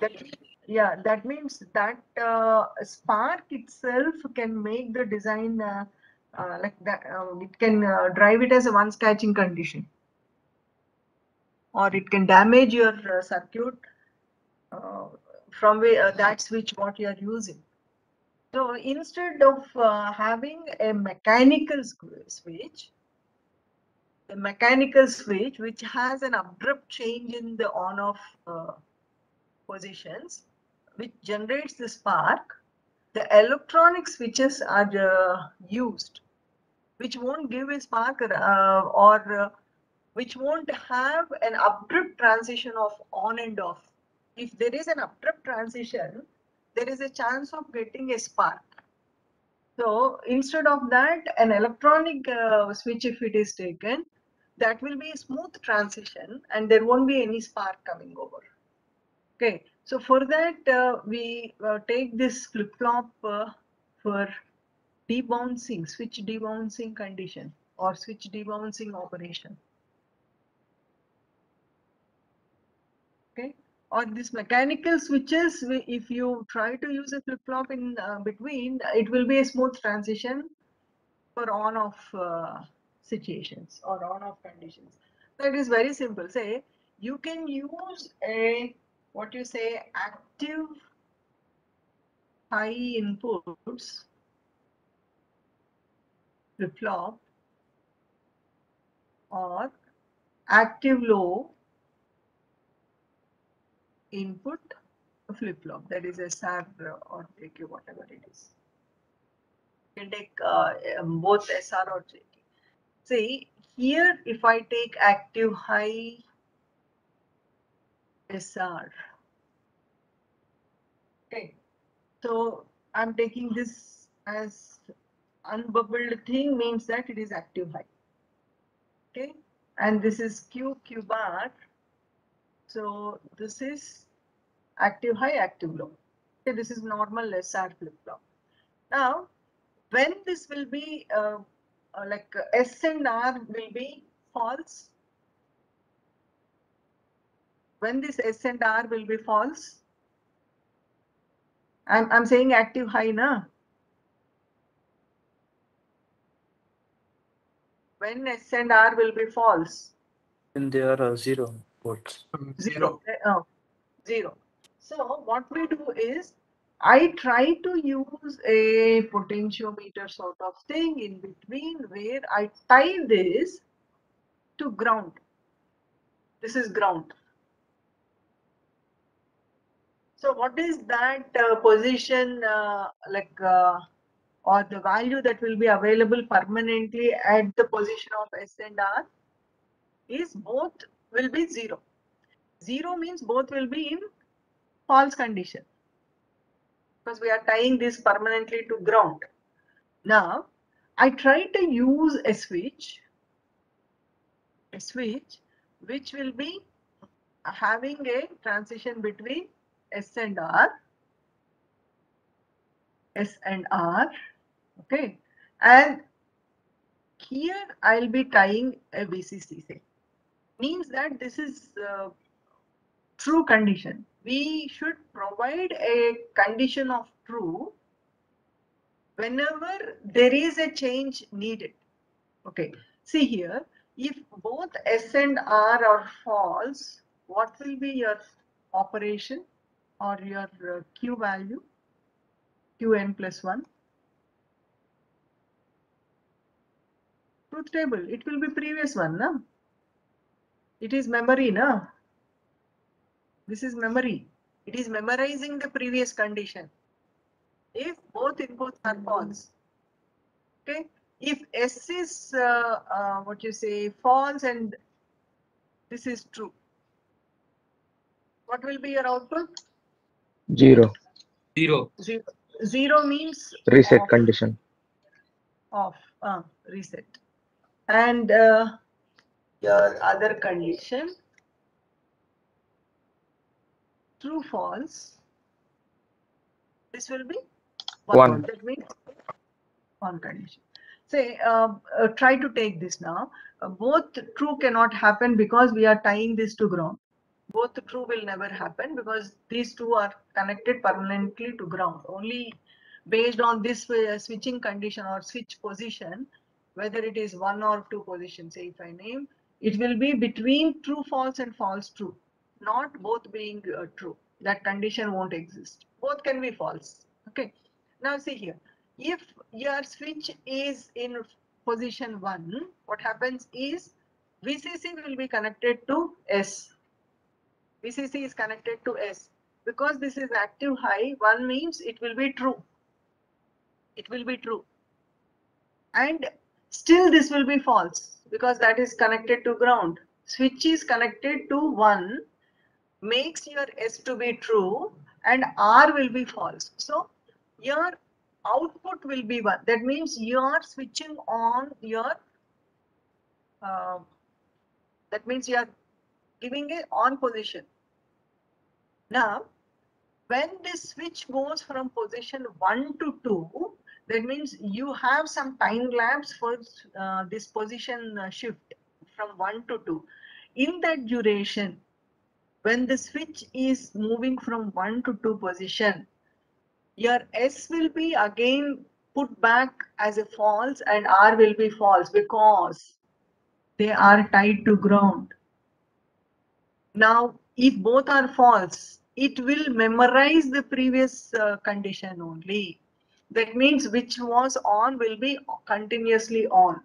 Yeah, that means that spark itself can make the design like that. It can drive it as a one catching condition, or it can damage your circuit from that switch what you are using. So instead of having a mechanical switch, the mechanical switch which has an abrupt change in the on-off positions, which generates the spark, the electronic switches are used, which won't give a spark or which won't have an abrupt transition of on and off. If there is an abrupt transition, there is a chance of getting a spark. So instead of that, an electronic switch, if it is taken, that will be a smooth transition and there won't be any spark coming over. Okay, so for that we take this flip-flop for debouncing, switch debouncing condition or switch debouncing operation. Okay, or this mechanical switches, if you try to use a flip-flop in between, it will be a smooth transition for on-off situations or on-off conditions. So it is very simple. Say you can use a active high inputs flip-flop or active low input flip-flop, that is SR or JK, whatever it is. You can take both SR or JK. See here, if I take active high SR, okay, So I'm taking this as unbubbled thing means that it is active high. Okay, and this is Q bar. So this is active high, active low. Okay, this is normal SR flip flop. Now, when this will be like S and R will be false. When this S and R will be false, I'm saying active high na. When S and R will be false. When they are 0 volts. Zero. Zero. So what we do is I try to use a potentiometer sort of thing in between where I tie this to ground. This is ground. So what is that position or the value that will be available permanently at the position of S and R is both will be 0. 0 means both will be in false condition because we are tying this permanently to ground. Now I try to use a switch which will be having a transition between S and R, okay, and here I'll be tying a VCC. Say. Means that this is true condition. We should provide a condition of true whenever there is a change needed. Okay, see here, if both S and R are false, what will be your operation or your Q value? Qn plus 1. Truth table, it will be previous one, na? It is memory, na? This is memory. It is memorizing the previous condition. If both inputs are false, okay? If S is what you say false and this is true, what will be your output? 0. 0. 0 means Reset off, condition. off, reset. And your other condition, true, false, this will be 1. That means one condition. Say, try to take this now. Both true cannot happen because we are tying this to ground. Both true will never happen because these two are connected permanently to ground. Only based on this switching condition or switch position, whether it is 1 or 2 position, say if I name, it will be between true false and false true, not both being true. That condition won't exist. Both can be false. Okay. Now see here, if your switch is in position 1, what happens is VCC will be connected to S. VCC is connected to S. Because this is active high, 1 means it will be true. It will be true. And still this will be false because that is connected to ground. Switch is connected to 1 makes your S to be true and R will be false. So your output will be 1. That means you are switching on your, that means you are giving a on position. Now, when this switch goes from position 1 to 2, that means you have some time lapse for this position shift from 1 to 2. In that duration, when the switch is moving from 1 to 2 position, your S will be again put back as a false and R will be false because they are tied to ground. Now, if both are false, it will memorize the previous condition only. That means which was on will be continuously on.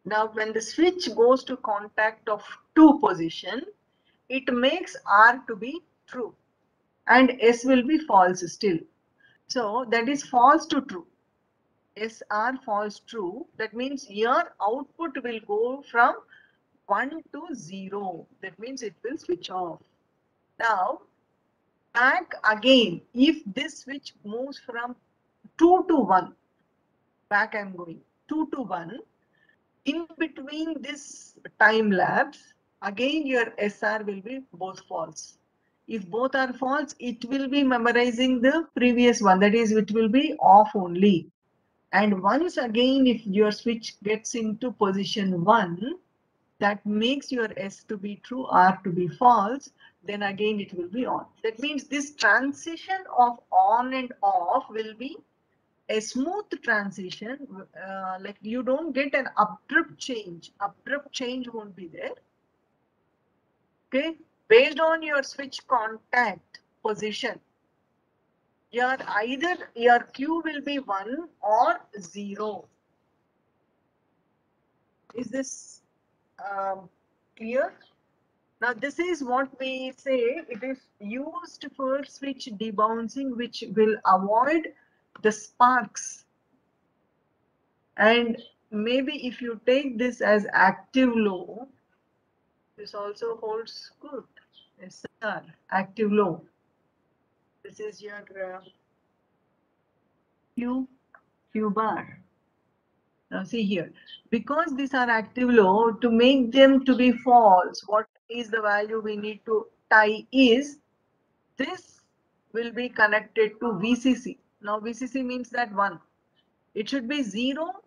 Now, when the switch goes to contact of 2 position, it makes R to be true and S will be false still. So that is false to true. SR false true. That means your output will go from 1 to 0. That means it will switch off. Now, back again, if this switch moves from 2 to 1, back I'm going 2 to 1, in between this time lapse, again your SR will be both false. If both are false, it will be memorizing the previous one, that is, it will be off only. And once again, if your switch gets into position 1, that makes your S to be true, R to be false, then again it will be on. That means this transition of on and off will be a smooth transition, like you don't get an abrupt change. Abrupt change won't be there. Okay, based on your switch contact position, either your Q will be 1 or 0. Is this clear? Now this is what we say, it is used for switch debouncing, which will avoid the sparks. And maybe if you take this as active low, this also holds good. Yes, sir. Active low. This is your Q bar. Now see here, because these are active low, to make them to be false, what is the value we need to tie is this will be connected to VCC. Now VCC means that 1. It should be 0,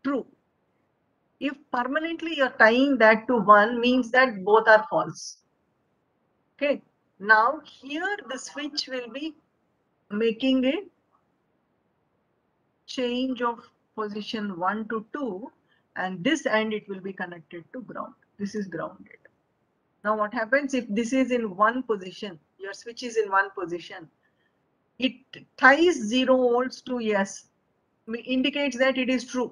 true. If permanently you're tying that to 1, means that both are false. Okay. Now here the switch will be making a change of position 1 to 2, and this end it will be connected to ground. This is grounded. Now what happens if this is in one position, your switch is in one position, it ties 0 volts to S, indicates that it is true,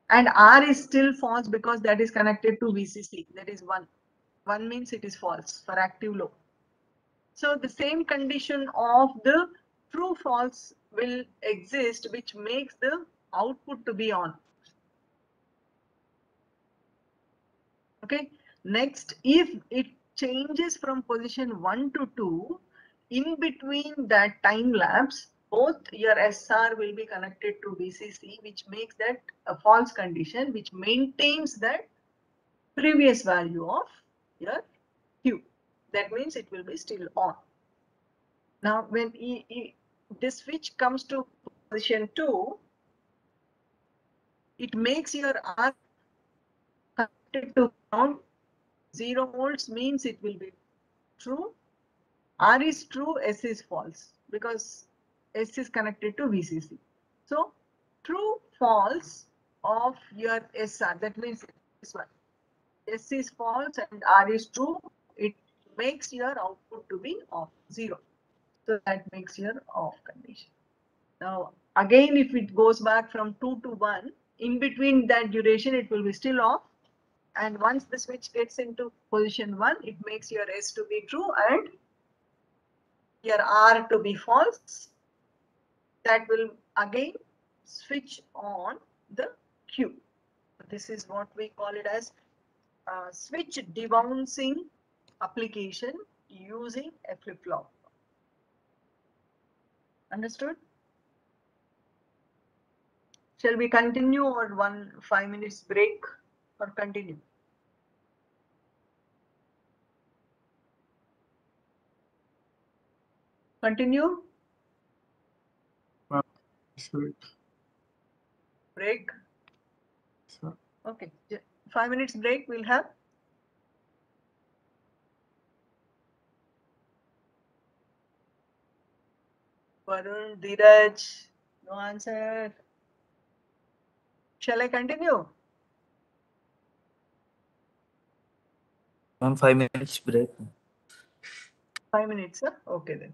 and R is still false because that is connected to VCC, that is 1. 1 means it is false for active low. So the same condition of the true false will exist, which makes the output to be on. Okay. Next, if it changes from position 1 to 2, in between that time lapse, both your SR will be connected to VCC, which makes that a false condition, which maintains that previous value of your Q. That means it will be still on. Now, when this switch comes to position 2, it makes your R connected to ground. 0 volts means it will be true. R is true, S is false because S is connected to VCC. So, true, false of your SR, that means this one. S is false and R is true. It makes your output to be off, 0. So that makes your off condition. Now, again, if it goes back from 2 to 1, in between that duration, it will be still off. And once the switch gets into position 1, it makes your S to be true and your R to be false. That will again switch on the Q. This is what we call it as switch debouncing application using a flip-flop. Understood? Shall we continue or 5 minutes break or continue? Continue? Break? Okay, 5 minutes break we'll have. Varun, Dheeraj, no answer. Shall I continue? 5 minutes break. 5 minutes, sir? Okay then.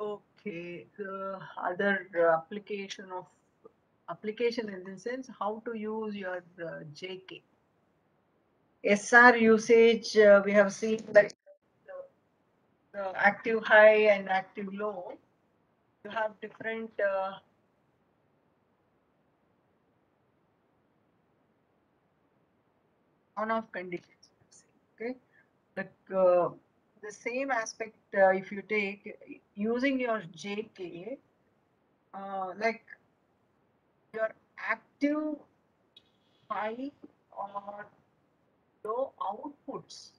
Okay, the other application in the sense how to use your JK. SR usage, we have seen that the active high and active low, you have different on-off conditions. Okay, like the same aspect if you take using your JK, like your active high or low outputs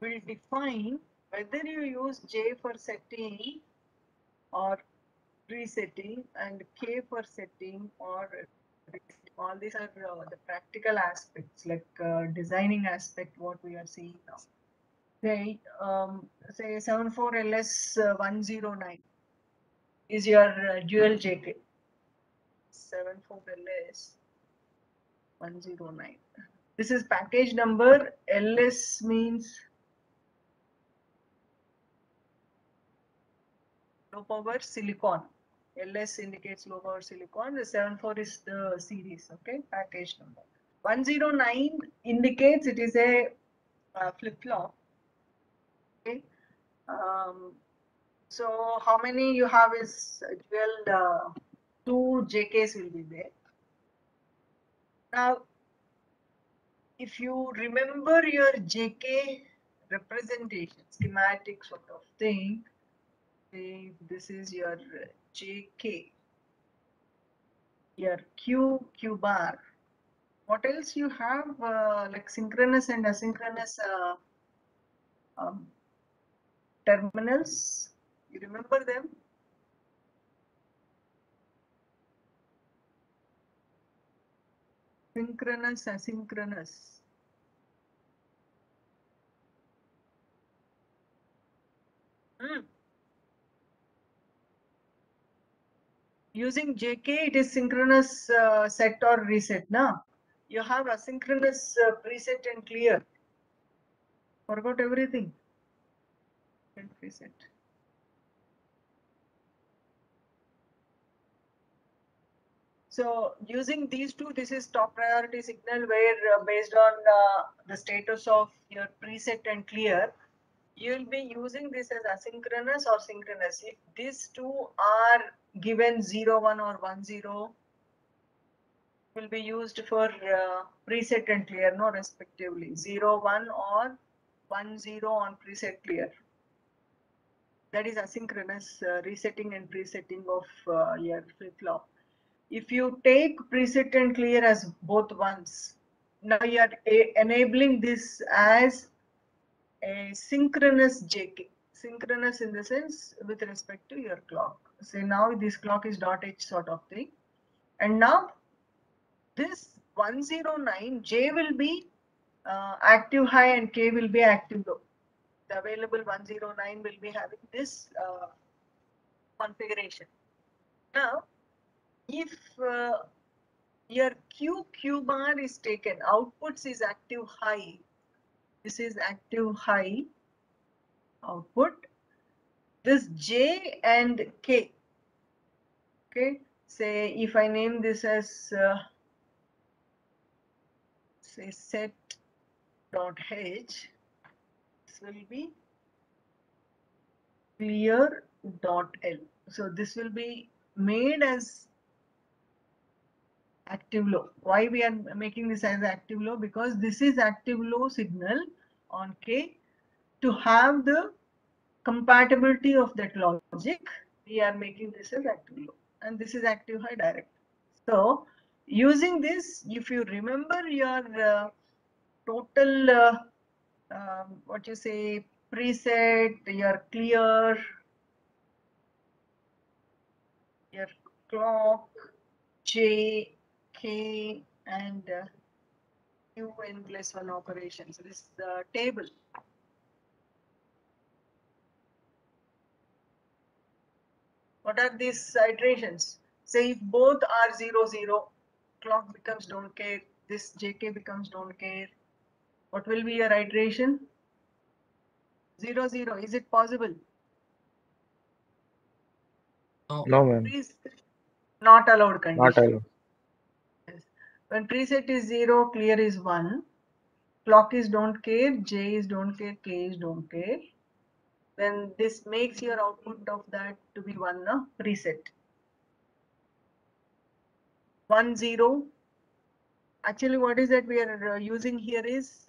will define whether you use J for setting or resetting and K for setting or all these are the practical aspects, like designing aspect what we are seeing now. Say 74LS109 is your dual JK. 74LS109. This is package number. LS means low power silicon. LS indicates low power silicon. The 74 is the series, okay, package number. 109 indicates it is a flip-flop. Okay. So how many you have is dual, 2 JKs will be there. Now, if you remember your JK representation, schematic sort of thing, say this is your JK, your Q bar. What else you have like synchronous and asynchronous terminals? You remember them? Synchronous, asynchronous. Using JK, it is synchronous set or reset. Now, you have asynchronous preset and clear. Forgot everything. And preset. So using these two, this is top priority signal where based on the status of your preset and clear, you will be using this as asynchronous or synchronous. If these two are given 0, 1 or 1, 0, will be used for preset and clear, no respectively. 0, 1 or 1, 0 on preset clear. That is asynchronous resetting and presetting of your flip-flop. If you take preset and clear as both ones, now you are enabling this as a synchronous JK. Synchronous in the sense with respect to your clock. Say now this clock is .h sort of thing. And now this 109 J will be active high and K will be active low. The available 109 will be having this configuration. Now, if your Q bar is taken, outputs is active high. This is active high output. This J and K. Okay, say if I name this as say set dot h, this will be clear dot L. So this will be made as active low. Why we are making this as active low? Because this is active low signal on K. To have the compatibility of that logic, we are making this as active low, and this is active high direct. So using this, if you remember your total what you say preset, your clear, your clock, J, K, and Q n plus 1 operations. This is the table. What are these iterations? Say if both are 0, 0, clock becomes don't care, this JK becomes don't care. What will be your iteration? 0, 0. Is it possible? No, ma'am. Not allowed condition. Not allowed. Yes. When preset is 0, clear is 1. Clock is don't care, J is don't care, K is don't care. Then this makes your output of that to be 1, no? Preset. 1, 0. Actually, what is that we are using here is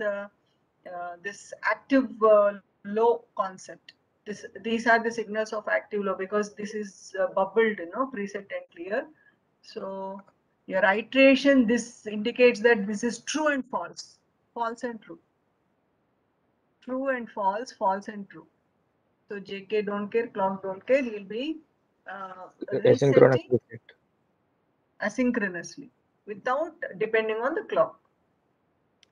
this active low concept. These are the signals of active low because this is bubbled, preset and clear. So your iteration, this indicates that this is true and false, false and true, true and false, false and true. So JK don't care, clock don't care, will be Asynchronous resetting reset. asynchronously without depending on the clock.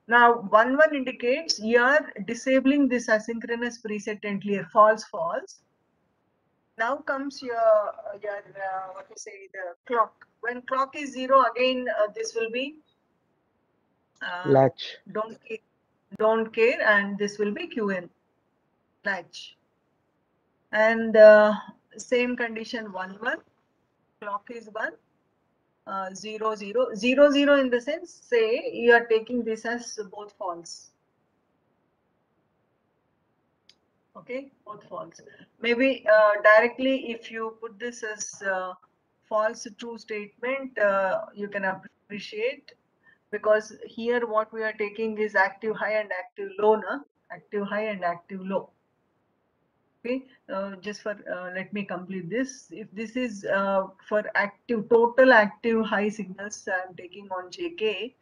Now 1 1 indicates you are disabling this asynchronous preset and clear, false, false. Now comes your what you say, the clock. When clock is 0, again this will be Latch. don't care, and this will be QN, latch. And same condition 1 1, clock is 1, 0 0 0 0 in the sense, say you are taking this as both false. Okay, both false. Maybe directly if you put this as false true statement, you can appreciate, because here what we are taking is active high and active low, na? Active high and active low. Okay, just for let me complete this. If this is for active, total active high signals I am taking on JK,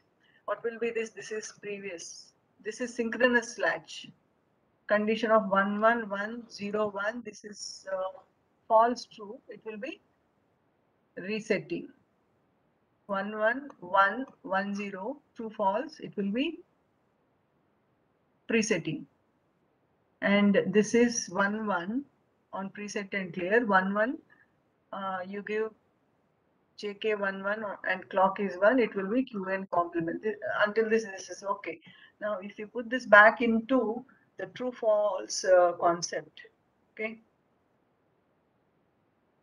what will be this? This is previous. This is synchronous latch. Condition of 1 1 1 0 1. This is false true. It will be resetting. 1 1 1 1 0 true false. It will be presetting. And this is 1 1 on preset and clear. 1 1. You give JK 1 1 and clock is 1. It will be QN complement. Until this is okay. Now, if you put this back into the true false concept, okay,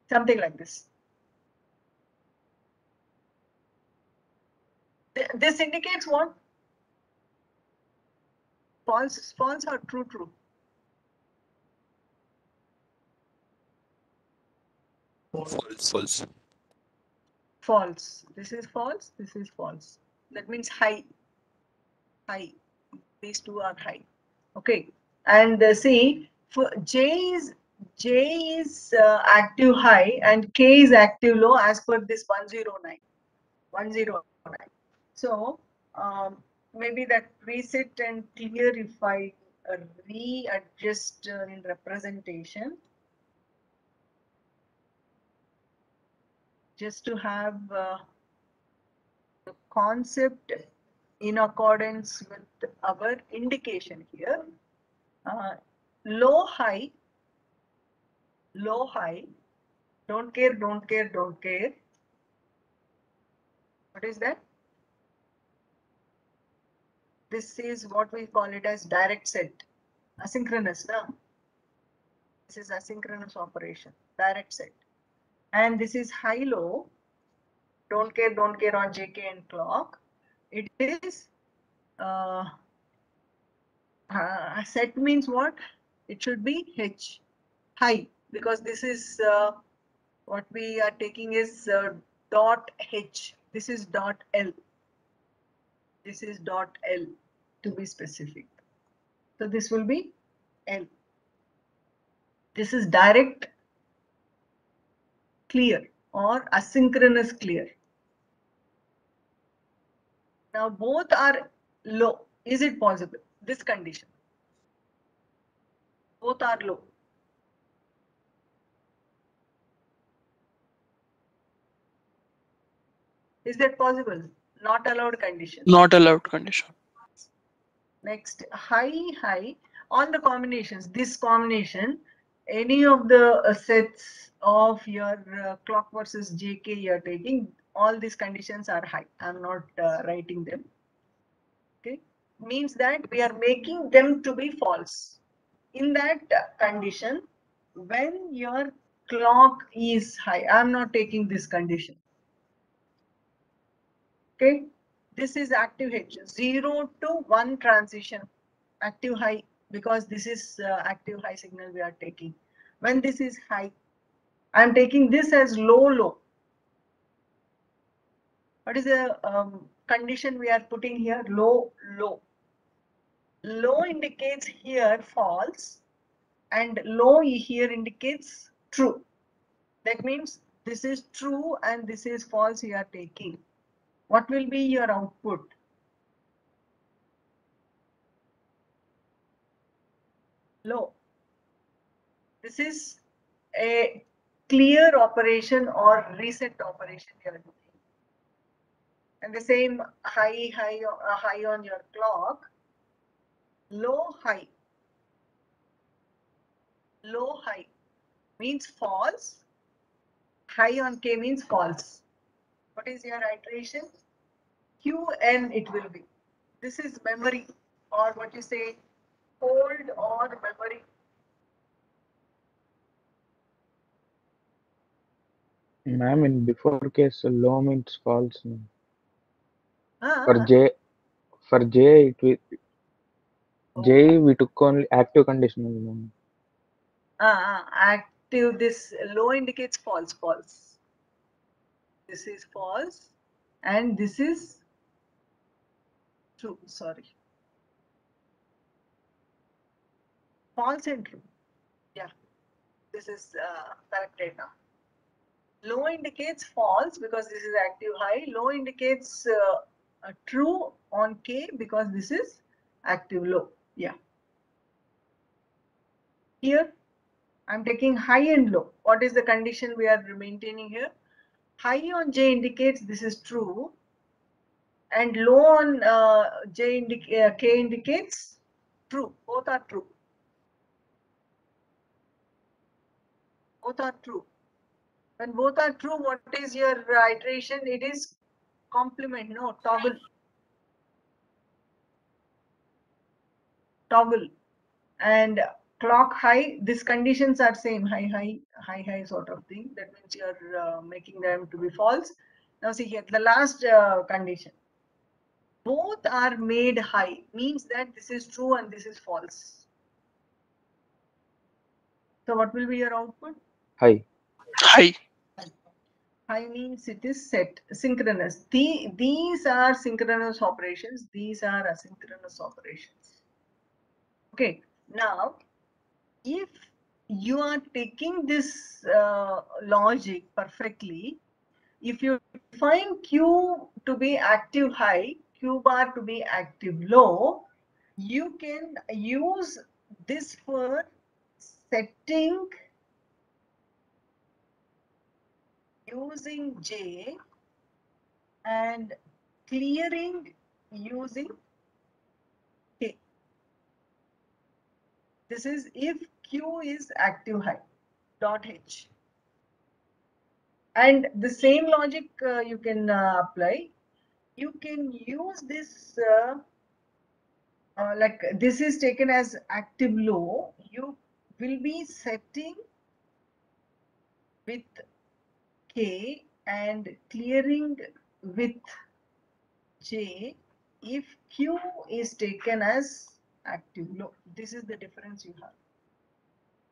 something like this. This indicates what? False, false or true, true? False. False. This is false. This is false. That means high. High. These two are high. Okay. And see, for J is active high and K is active low as per this 109. 109. So maybe that preset and clear, if I readjust in representation, just to have the concept in accordance with our indication here. Low high, don't care, don't care, don't care. What is that? This is what we call it as direct set. Asynchronous, no? This is asynchronous operation, direct set. And this is high low, don't care on JK and clock. It is set means what? It should be H, high, because this is what we are taking is dot H. This is dot L. This is dot L to be specific. So this will be L. This is direct clear or asynchronous clear. Now both are low. Is it possible? This condition. Both are low. Is that possible? Not allowed condition. Not allowed condition. Next, high on the combinations. This combination, any of the sets of your clock versus JK you are taking, all these conditions are high. I'm not writing them. Okay, means that we are making them to be false. In that condition, when your clock is high. I'm not taking this condition. Okay, this is active H, 0 to 1 transition, active high, because this is active high signal we are taking. When this is high, I'm taking this as low, low. What is the condition we are putting here? Low, low. Low indicates here false, and low here indicates true. That means this is true and this is false you are taking. What will be your output? Low. This is a clear operation or reset operation you are doing. And the same high on your clock, low, high. Low, high means false. High on K means false. What is your iteration? QN it will be. This is memory, or what you say, hold or memory. Ma'am, in before case, low means false. ma'am. Ah, For J, J we took only active conditional. ma'am. Active, this low indicates false, false. This is false and this is true, sorry. False and true. Yeah, this is corrected now. Low indicates false because this is active high. Low indicates true on K because this is active low. Yeah. Here, I'm taking high and low. What is the condition we are maintaining here? High on J indicates this is true, and low on K indicates true. Both are true. Both are true. When both are true, what is your iteration? It is complement, no, toggle. Toggle. And clock high, these conditions are same, high sort of thing. That means you're making them to be false. Now see here, the last condition. Both are made high, means that this is true and this is false. So what will be your output? High. High. High means it is set, synchronous. These are synchronous operations. These are asynchronous operations. Okay, now if you are taking this logic perfectly, if you define Q to be active high, Q bar to be active low, you can use this for setting using J and clearing using K. This is if Q is active high, dot H. And the same logic you can apply. You can use this like this is taken as active low. You will be setting with K and clearing with J if Q is taken as active low. This is the difference you have.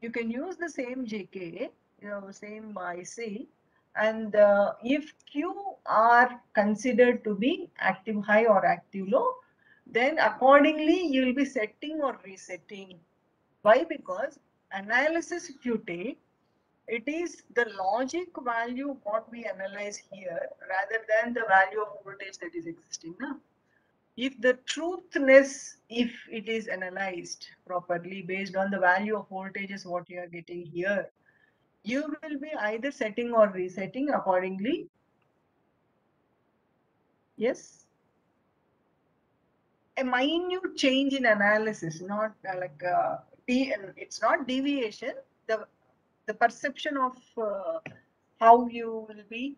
You can use the same JK, same IC, and if Q are considered to be active high or active low, then accordingly you will be setting or resetting. Why? Because analysis if you take, it is the logic value what we analyze here rather than the value of voltage that is existing now. If the truthness, if it is analyzed properly based on the value of voltages what you are getting here, you will be either setting or resetting accordingly. Yes. A minute change in analysis, not it's not deviation. The perception of how you will be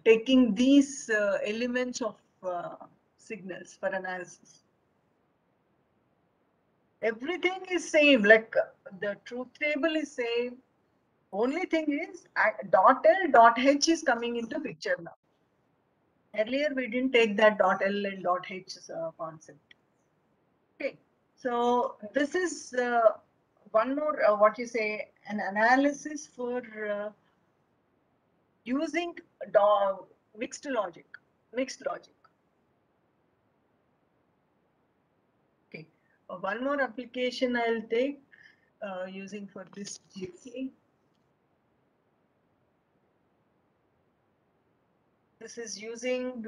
taking these elements of signals for analysis. Everything is same, like the truth table is same, Only thing is dot L dot H is coming into picture now. Earlier we didn't take that dot L and dot H concept. Okay, so this is one more what you say, an analysis for using mixed logic. Okay, one more application I'll take using for this GC. This is using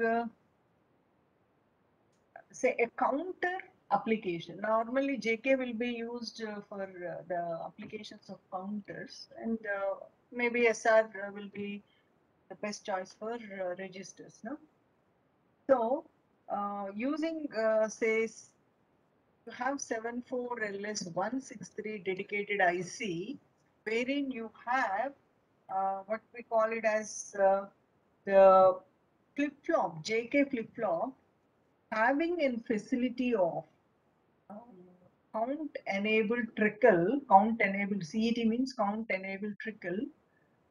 say a counter application. Normally JK will be used for the applications of counters, and maybe SR will be the best choice for registers. No? So using say you have 74LS163 dedicated IC, wherein you have what we call it as the flip-flop, JK flip-flop, having a facility of count enabled trickle, count enabled CET means count enabled trickle,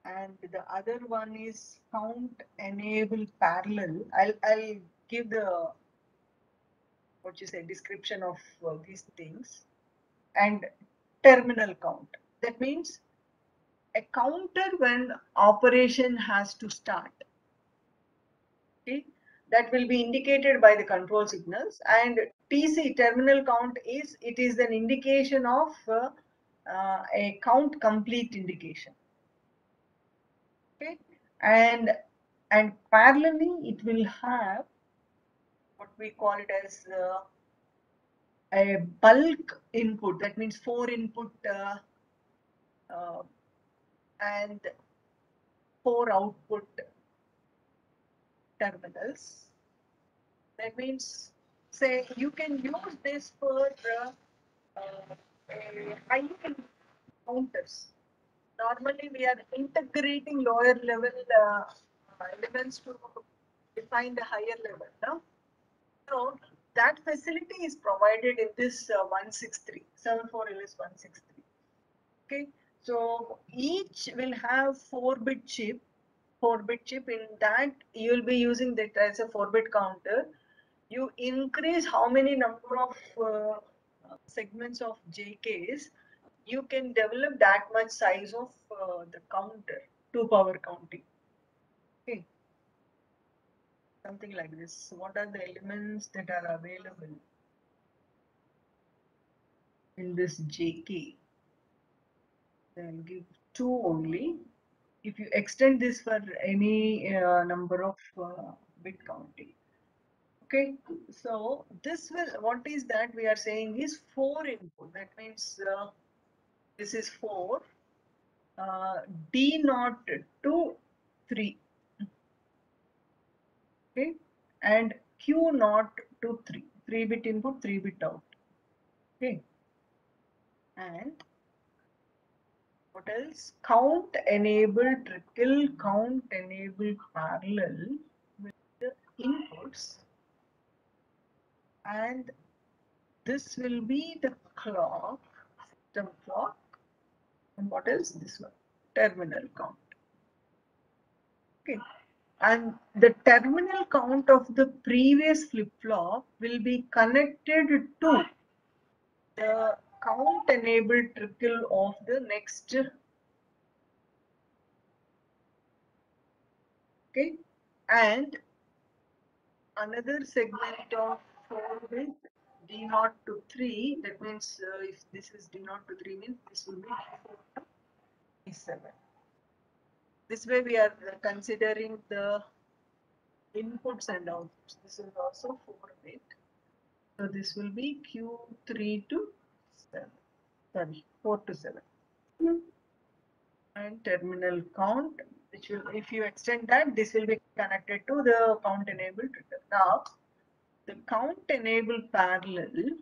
and the other one is count enabled parallel. I'll give the what you say description of these things, and terminal count. That means a counter when operation has to start. Okay, that will be indicated by the control signals, and TC terminal count is an indication of a count complete indication. Okay, and parallelly it will have what we call it as a bulk input. That means 4 input and 4 output terminals. That means, say, you can use this for high counters. Normally, we are integrating lower level elements to define the higher level. No? So that facility is provided in this 163, 74LS163. Okay, so each will have 4-bit chip. 4-bit chip, in that you will be using that as a 4-bit counter. You increase how many number of segments of JKs, you can develop that much size of the counter, 2-power counting. Okay, something like this. What are the elements that are available in this JK? I'll give 2 only. If you extend this for any number of bit counting. Okay, so this will, what is that we are saying is 4 input. That means this is 4, D0 to 3. Okay, and Q0 to 3. 3-bit input, 3-bit out. Okay, and what else? Count enabled trickle, count enabled parallel with the inputs, and this will be the clock, system clock, and what else? This one, terminal count. Okay, and the terminal count of the previous flip-flop will be connected to the count enabled trickle of the next. Okay, and another segment of 4-bit D0 to 3. That means if this is D0 to 3 means this will be D4 to D7. This way we are considering the inputs and outputs. This is also 4-bit. So this will be Q3 to 7. Sorry, 4 to 7. And terminal count, which will, if you extend that, this will be connected to the count enabled trigger. Now, the count enabled parallel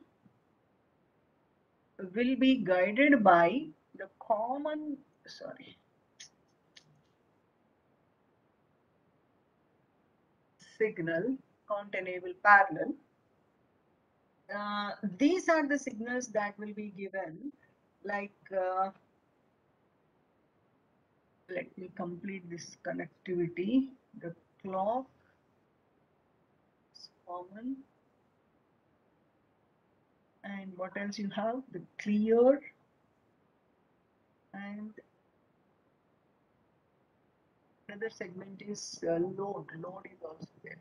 will be guided by the common, signal, count enabled parallel. These are the signals that will be given, like let me complete this connectivity. The clock is common. And what else you have? The clear and another segment is load. Load is also there.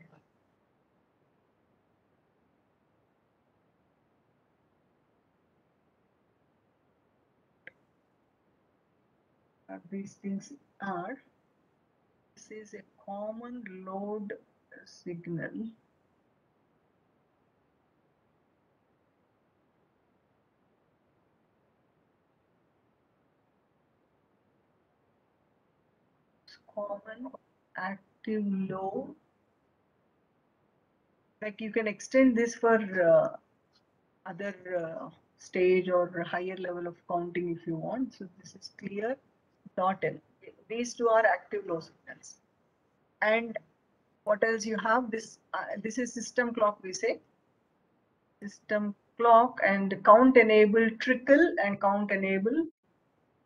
These things are, this is a common load signal. It's common active low. Like you can extend this for other stage or higher level of counting if you want. So this is clear dot L. These two are active low signals. And what else you have? This this is system clock, we say. System clock and count enable trickle and count enable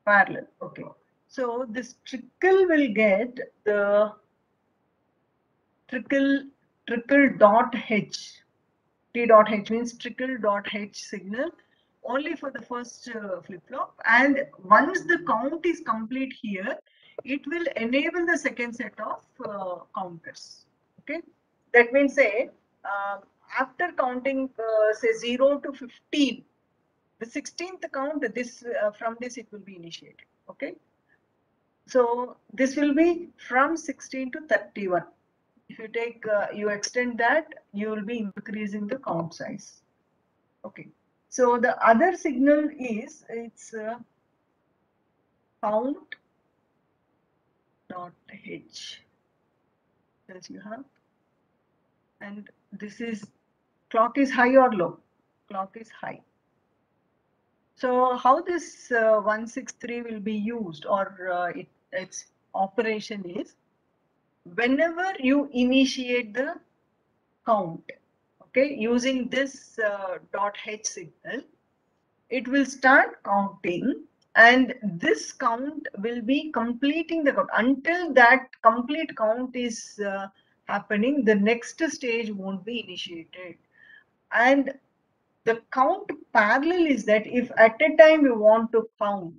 parallel. Okay. So this trickle will get the trickle dot H. T dot H means trickle dot H signal only for the first flip-flop, and once the count is complete here, it will enable the second set of counters. Okay, that means say after counting say 0 to 15, the 16th count, this from this it will be initiated. Okay, so this will be from 16 to 31. If you take you extend that, you will be increasing the count size. Okay, so the other signal is it's count dot H, as you have, and this is clock is high or low. Clock is high. So how this 163 will be used, or its operation is, whenever you initiate the count, okay, using this dot H signal, it will start counting, and this count will be completing the count. Until that complete count is happening, the next stage won't be initiated. And the count parallel is that if at a time you want to count,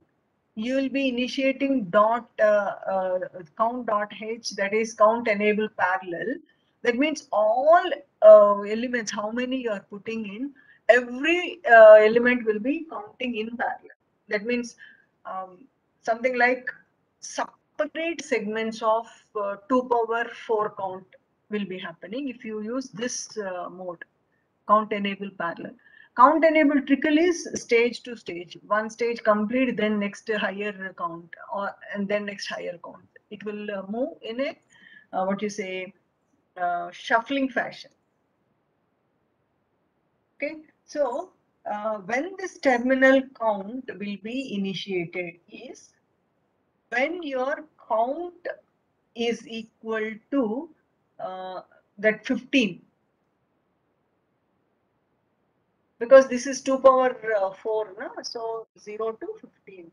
you will be initiating dot count dot H, that is count enable parallel. That means all elements, how many you are putting in, every element will be counting in parallel. That means something like separate segments of 2 power 4 count will be happening if you use this mode, count enable parallel. Count enable trickle is stage to stage. One stage complete, then next higher count, and then next higher count. It will move in a what you say shuffling fashion. Okay, so when this terminal count will be initiated is when your count is equal to that 15. Because this is 2 power 4, no? So 0 to 15.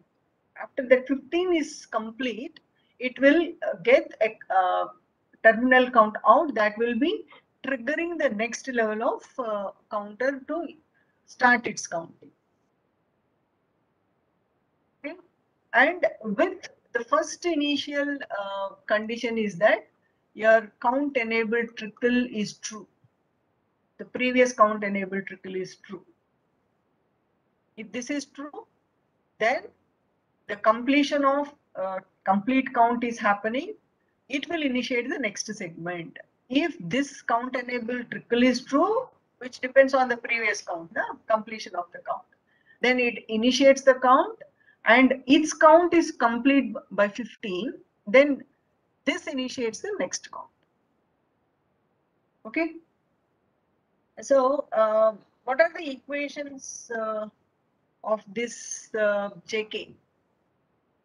After that 15 is complete, it will get a terminal count out that will be triggering the next level of counter to start its counting. Okay, and with the first initial condition is that your count enabled trickle is true. The previous count enabled trickle is true. If this is true, then the completion of complete count is happening. It will initiate the next segment. If this count enabled trickle is true, which depends on the previous count, completion of the count, then it initiates the count, and its count is complete by 15. Then this initiates the next count. Okay. So what are the equations of this JK?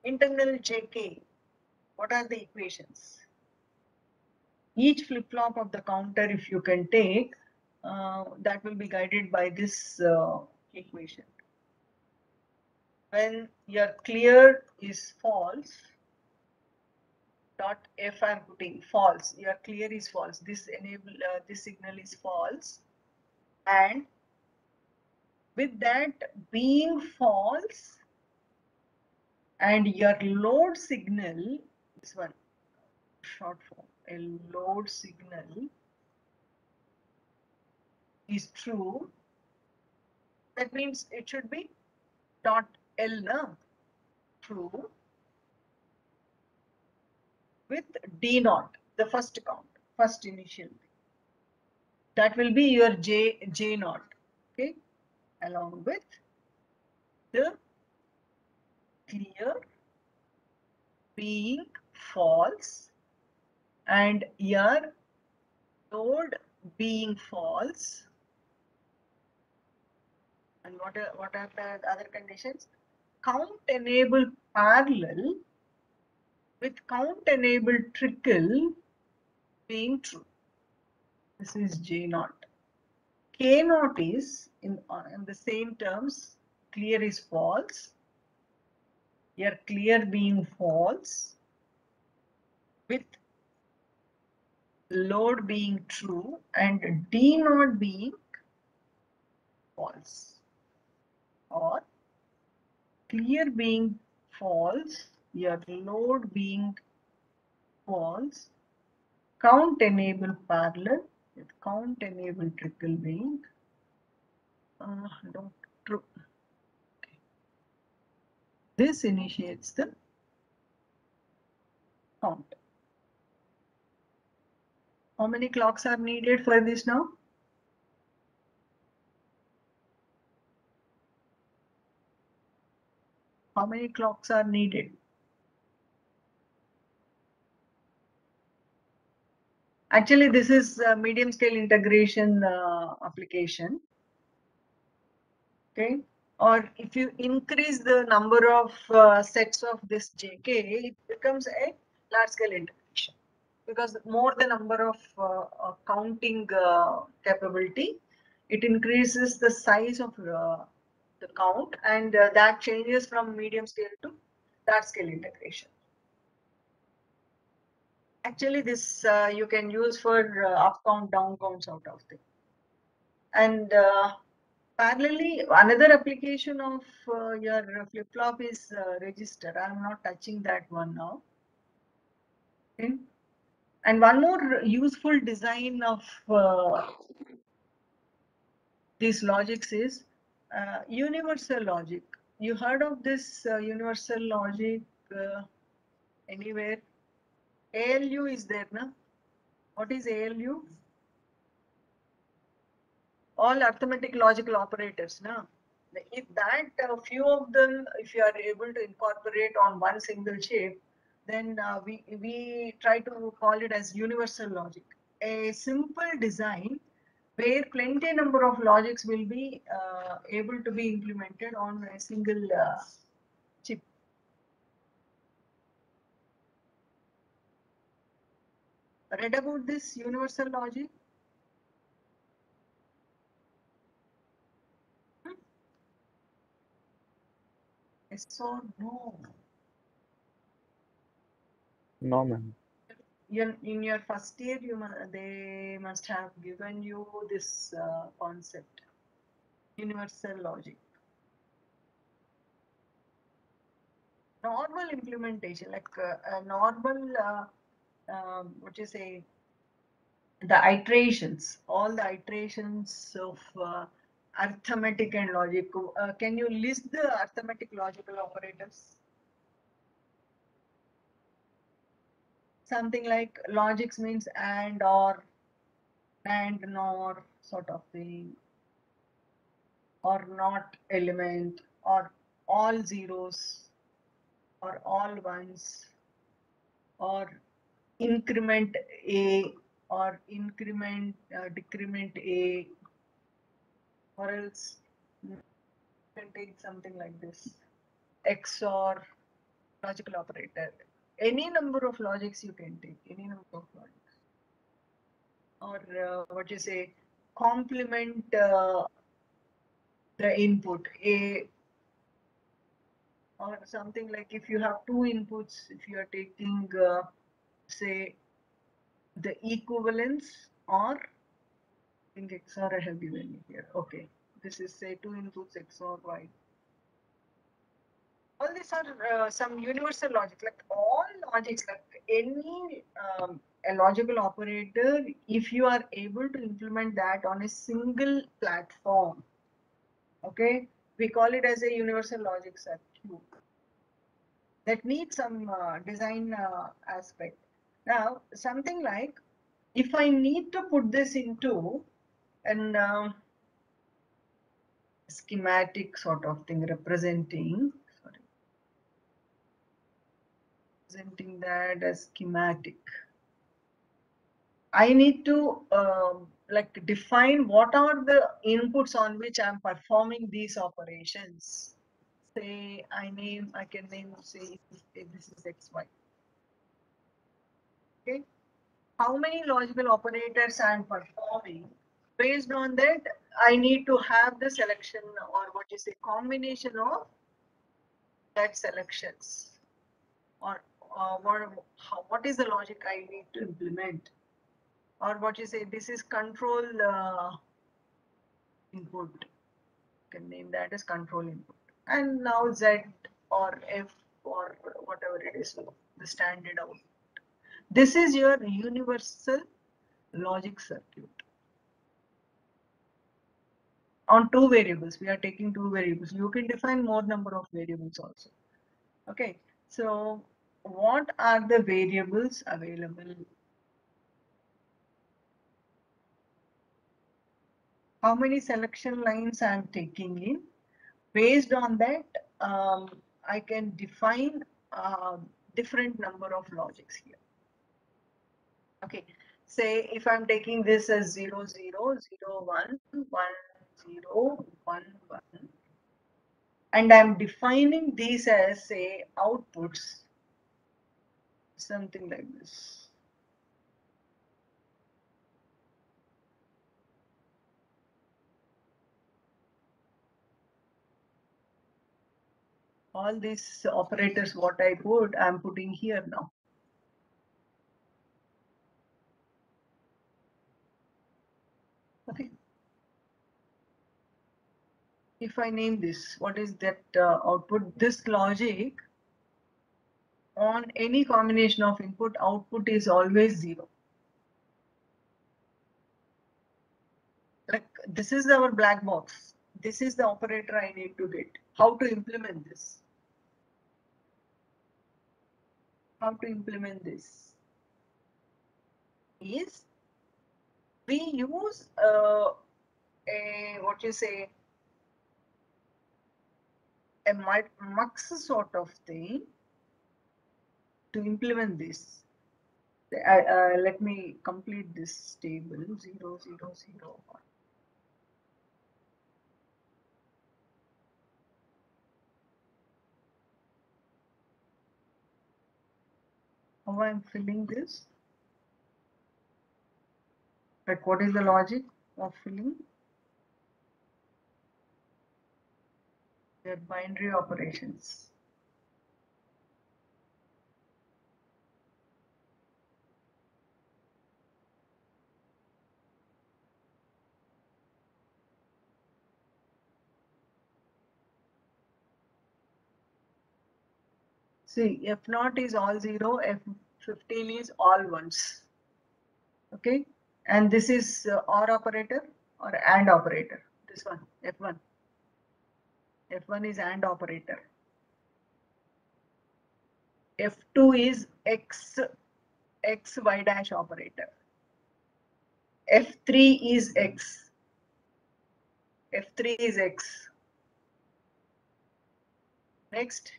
Internal JK. What are the equations? Each flip-flop of the counter, if you can take, that will be guided by this equation. When your clear is false, dot f I'm putting false. Your clear is false. This this signal is false, and with that being false, and your load signal, this one short form, a load signal is true. That means it should be dot L now, true, with D naught, the first count, first initial. That will be your J naught, okay, along with the clear being false and your load being false. And what are the other conditions? Count enable parallel with count enable trickle being true. This is J naught. K naught is in the same terms. Clear is false. Your clear being false with load being true and D naught being false, or clear being false, your load being false, count enable parallel with count enable trickle being not true. Okay. This initiates the count. How many clocks are needed for this now? How many clocks are needed? Actually, this is a medium scale integration application. Okay. Or if you increase the number of sets of this JK, it becomes a large scale integration, because more the number of counting capability, it increases the size of the count, and that changes from medium scale to large scale integration. Actually, this you can use for up count, down counts out of it. And parallelly, another application of your flip-flop is register. I'm not touching that one now. Okay. And one more useful design of these logics is universal logic. You heard of this universal logic anywhere? ALU is there, na? What is ALU? All arithmetic logical operators, na? If that few of them, if you are able to incorporate on one single chip, then we try to call it as universal logic. A simple design where plenty number of logics will be able to be implemented on a single chip. Read about this universal logic? Yes or no? No, ma'am. In your first year, they must have given you this concept, universal logic. Normal implementation, like a normal, what you say, the iterations, all the iterations of arithmetic and logic. Can you list the arithmetic logical operators? Something like logics means and, or, and, nor sort of thing, or not element, or all zeros, or all ones, or increment A, or increment, decrement A, or else you can take something like this, XOR, logical operator. Any number of logics you can take, any number of logics. Or what you say, complement the input A, or something like if you have two inputs, if you are taking say the equivalence, or I think XOR I have given it here. Okay, this is say 2 inputs XOR Y. All these are some universal logic, like all logics, like any a logical operator, if you are able to implement that on a single platform, okay, we call it as a universal logic circuit. That needs some design aspect. Now, something like if I need to put this into an schematic sort of thing representing, representing that as schematic, I need to like define what are the inputs on which I'm performing these operations. Say I can name, say this is XY. Okay. How many logical operators I'm performing? Based on that, I need to have the selection, or what is a combination of that selections, or what is the logic I need to implement, or what you say, this is control input. You can name that as control input. And now Z or F or whatever it is, the standard output. This is your universal logic circuit. On two variables, we are taking two variables. You can define more number of variables also. Okay, so what are the variables available? How many selection lines I'm taking in? Based on that, I can define different number of logics here. Okay, say if I'm taking this as 0, 0, 0, 1, 1, 0, 1, 1, and I'm defining these as, say, outputs, something like this. All these operators, what I put, I'm putting here now. Okay. If I name this, what is that output? This logic on any combination of input, output is always 0. Like this is our black box. This is the operator I need to get. How to implement this? How to implement this is we use a what you say, a mux sort of thing to implement this. Let me complete this table 0, 0, 0, 1. How I'm filling this? Like what is the logic of filling? They're binary operations. See, F0 is all 0, F15 is all ones. Okay, and this is OR operator or AND operator. This one, F1. F1 is AND operator. F2 is X Y dash operator. F3 is X. F3 is X. Next,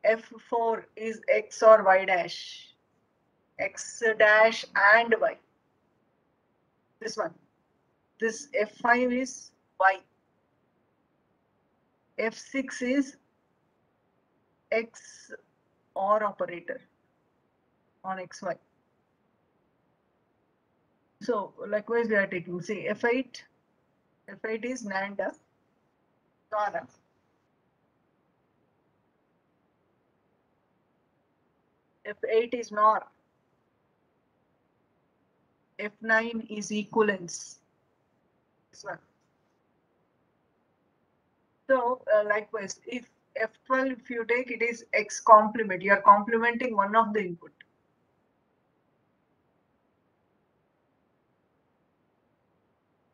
F4 is X or Y dash. X dash and Y. This one. This F5 is Y. F6 is X OR operator on XY. So likewise we are taking, say F8 is NAND NOR. F8 is NOR. F9 is equivalence. This one. So likewise, if F12, if you take, it is X complement. You are complementing one of the input.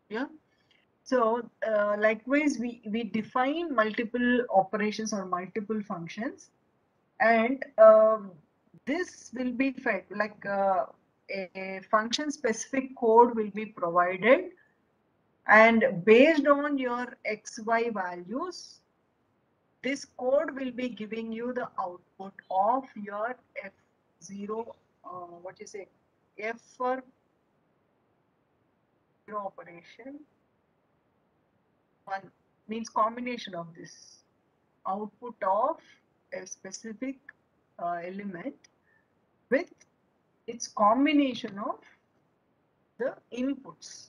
Yeah. So likewise, we define multiple operations or multiple functions, and this will be fed like a function specific code will be provided, and based on your XY values, this code will be giving you the output of your F0, what you say, F for 0 operation, 1 means combination of this output of a specific element with its combination of the inputs.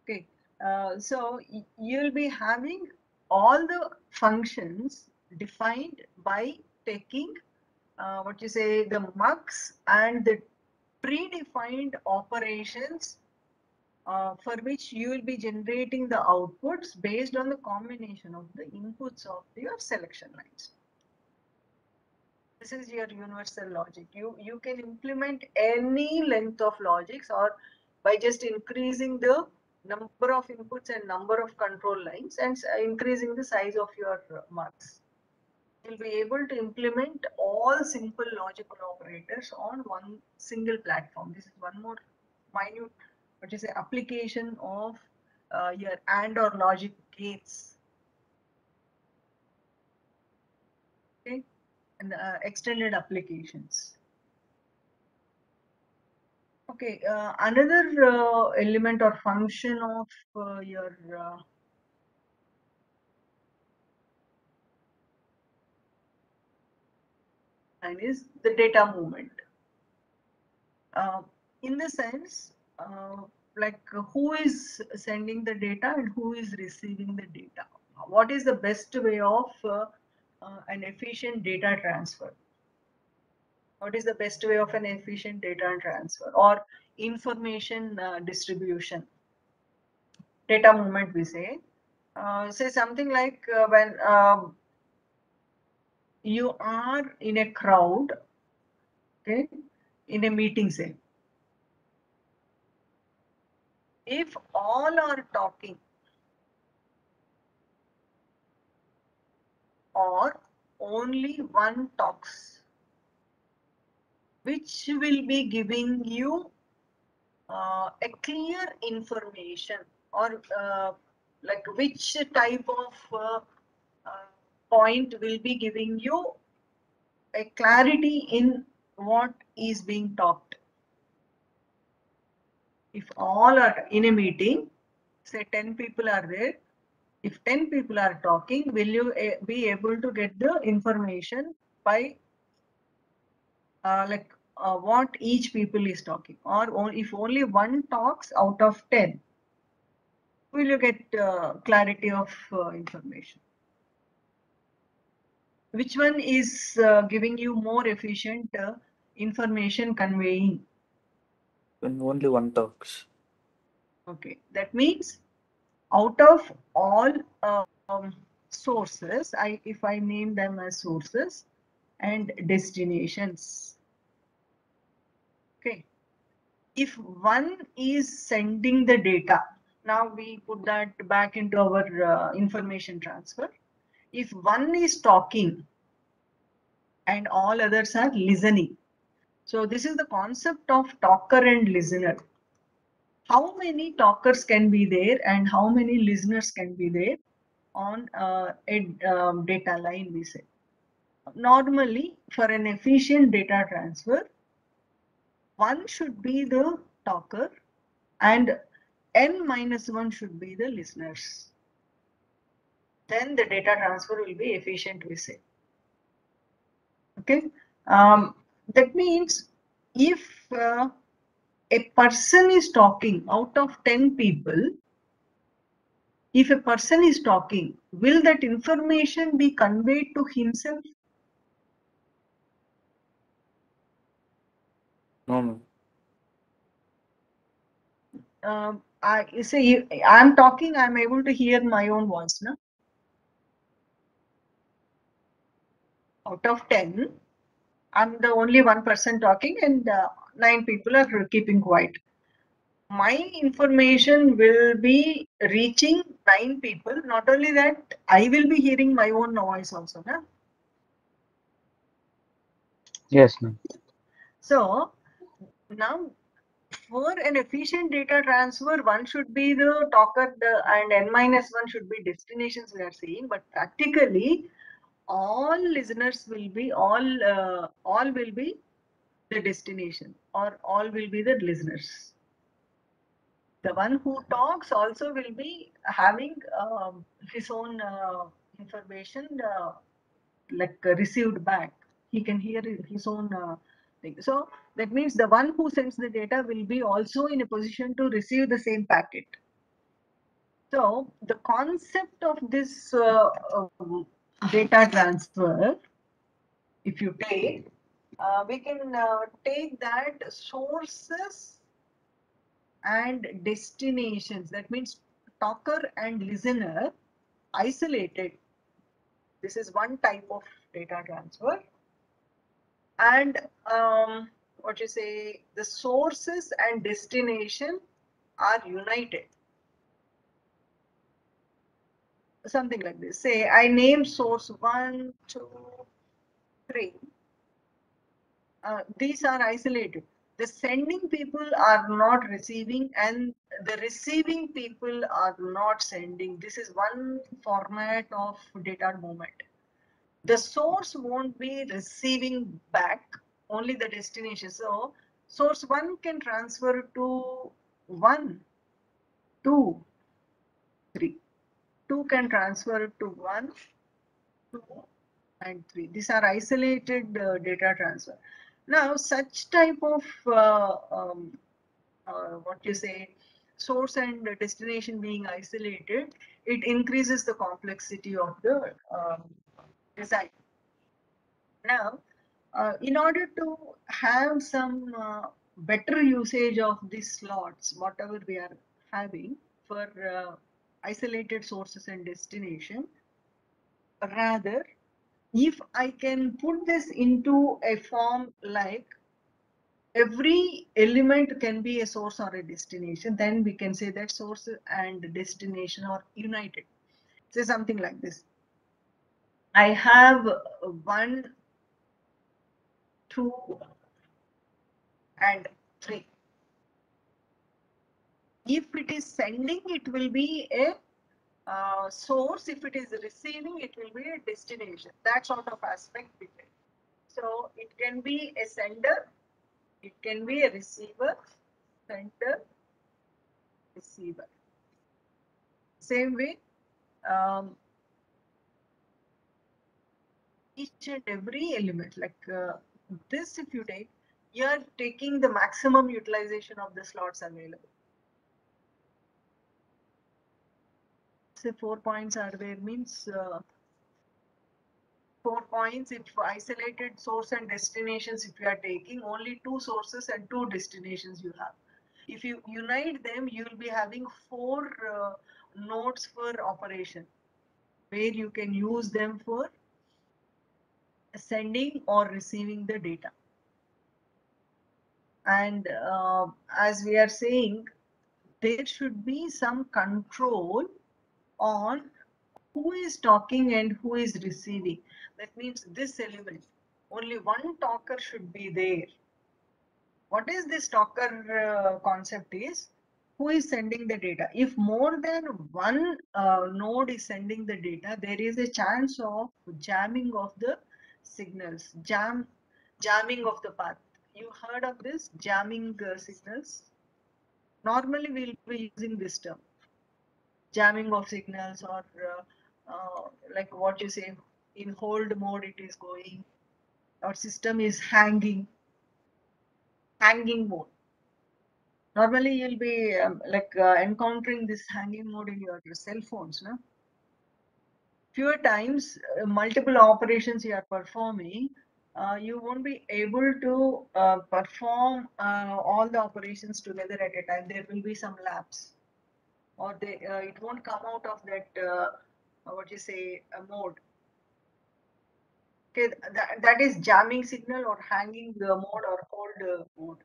Okay, so you'll be having all the functions defined by taking what you say, the mux and the predefined operations for which you will be generating the outputs based on the combination of the inputs of your selection lines. This is your universal logic. You can implement any length of logics, or by just increasing the number of inputs and number of control lines and increasing the size of your mux. You'll be able to implement all simple logical operators on one single platform. This is one more minute, what is the application of your AND or logic gates. Okay, and extended applications. Okay, another element or function of your line is the data movement. In the sense, like who is sending the data and who is receiving the data? What is the best way of an efficient data transfer? What is the best way of an efficient data transfer or information distribution? Data movement, we say. Say something like when you are in a crowd, okay, in a meeting, say. If all are talking or only one talks, which will be giving you a clear information, or like which type of point will be giving you a clarity in what is being talked. If all are in a meeting, say 10 people are there, if 10 people are talking, will you be able to get the information by what each people is talking? Or if only one talks out of 10, will you get clarity of information? Which one is giving you more efficient information conveying? When only one talks. Okay, that means out of all sources, if I name them as sources and destinations. Okay, if one is sending the data, now we put that back into our information transfer. If one is talking and all others are listening, so this is the concept of talker and listener. How many talkers can be there and how many listeners can be there on a data line, we say. Normally, for an efficient data transfer, one should be the talker and n-1 should be the listeners. Then the data transfer will be efficient, we say. Okay, that means if a person is talking out of 10 people, if a person is talking, will that information be conveyed to himself No, ma'am. I say I'm talking, I'm able to hear my own voice, no? Out of 10, I'm the only one person talking and 9 people are keeping quiet. My information will be reaching 9 people. Not only that, I will be hearing my own voice also, no? Yes, ma'am. So now for an efficient data transfer, one should be the talker and n-1 should be destinations we are seeing, but practically all listeners will be all will be the destination, or all will be the listeners. The one who talks also will be having his own information received back. He can hear his own thing. So that means the one who sends the data will be also in a position to receive the same packet. So the concept of this data transfer, if you take, we can take that sources and destinations. That means talker and listener isolated. This is one type of data transfer. And what you say, the sources and destination are united. Something like this. Say I name source 1, 2, 3. These are isolated. The sending people are not receiving and the receiving people are not sending. This is one format of data movement. The source won't be receiving back, only the destination. So source 1 can transfer to 1, 2, 3. 2 can transfer to 1, 2, and 3. These are isolated data transfer. Now, such type of what you say, source and destination being isolated, it increases the complexity of the design. Now, in order to have some better usage of these slots, whatever we are having for isolated sources and destination, rather, if I can put this into a form like every element can be a source or a destination, then we can say that source and destination are united. Say something like this. I have 1, 2, and 3. If it is sending, it will be a source. If it is receiving, it will be a destination. That sort of aspect. So it can be a sender, it can be a receiver, sender, receiver. Same way, each and every element, like this, if you take, you are taking the maximum utilization of the slots available. Say 4 points are there, means 4 points. If isolated source and destinations, if you are taking only 2 sources and 2 destinations you have. If you unite them, you will be having 4 nodes for operation, where you can use them for sending or receiving the data. And as we are saying, there should be some control on who is talking and who is receiving. That means this element, only one talker should be there. What is this talker concept is? Who is sending the data? If more than one node is sending the data, there is a chance of jamming of the signals, jamming of the path. You heard of this, jamming signals? Normally we'll be using this term, jamming of signals, or like what you say, in hold mode it is going, our system is hanging mode. Normally you'll be encountering this hanging mode in your cell phones, no? Fewer times, multiple operations you are performing, you won't be able to perform all the operations together at a time. There will be some lapse, or it won't come out of that mode. Okay, that is jamming signal or hanging mode or hold mode,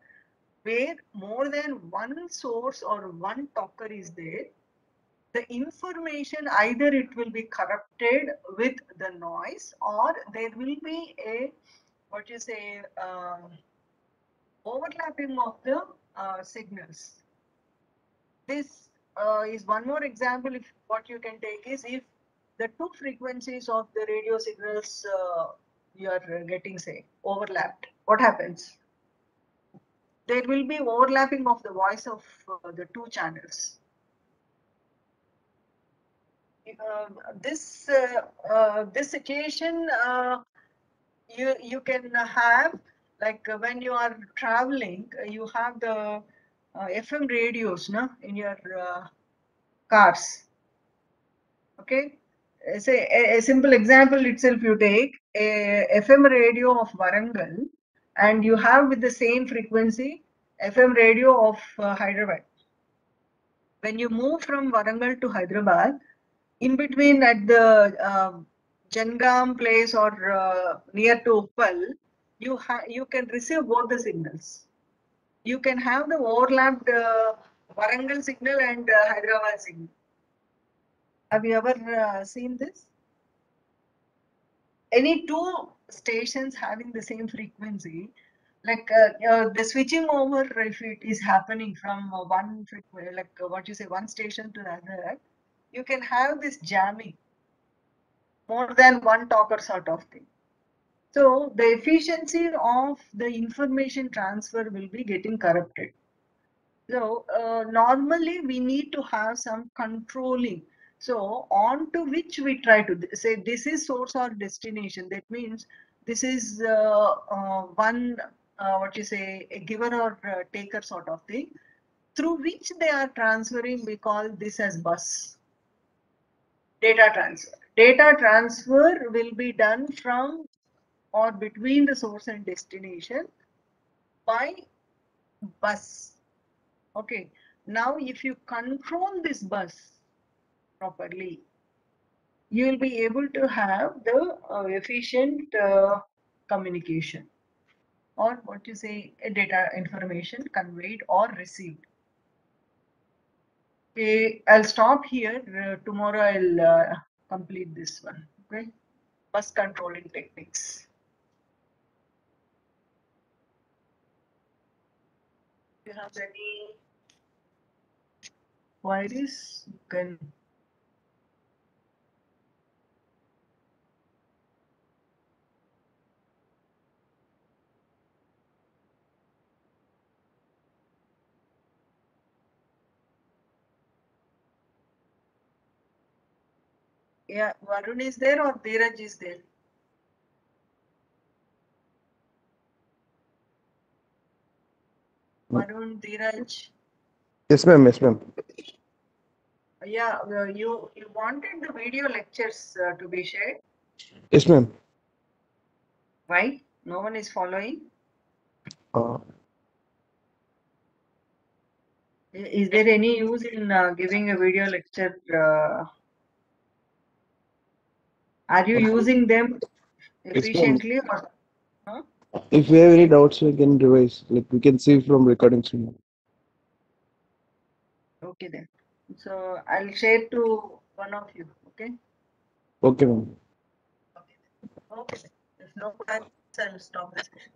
where more than one source or one talker is there. The information, either it will be corrupted with the noise, or there will be a overlapping of the signals. This is one more example. If what you can take is, if the two frequencies of the radio signals you are getting, say, overlapped, what happens? There will be overlapping of the voice of the two channels. This situation you can have, like when you are traveling, you have the FM radios, no, in your cars. Okay, say a simple example itself. You take a FM radio of Warangal, and you have with the same frequency FM radio of Hyderabad. When you move from Warangal to Hyderabad, in between at the Jangam place or near to Uppal, you can receive both the signals. You can have the overlapped Warangal signal and Hyderabad signal. Have you ever seen this? Any two stations having the same frequency, like the switching over, if it is happening from one frequency, like one station to the other, you can have this jamming, more than one talker sort of thing. So the efficiency of the information transfer will be getting corrupted. So normally we need to have some controlling. So on to which we try to say this is source or destination. That means this is one a giver or taker sort of thing, through which they are transferring. We call this as bus. Data transfer. Data transfer will be done from or between the source and destination by bus. Okay. Now, if you control this bus properly, you will be able to have the efficient communication, or a data information conveyed or received. Okay, I'll stop here. Tomorrow I'll complete this one. Okay, bus controlling techniques. If you have any queries, you can. Yeah, Varun is there or Dheeraj is there? Varun, Dheeraj. Yes, ma'am. Yes, ma'am. Yeah, you wanted the video lectures to be shared. Yes, ma'am. Why? No one is following. Is there any use in giving a video lecture? Are you using them efficiently? Or, huh? If we have any doubts, we can revise. Like we can see from recordings. Okay then. So I'll share to one of you. Okay. Okay, ma'am. Okay. Okay. Then. If no plans, I'll stop the session.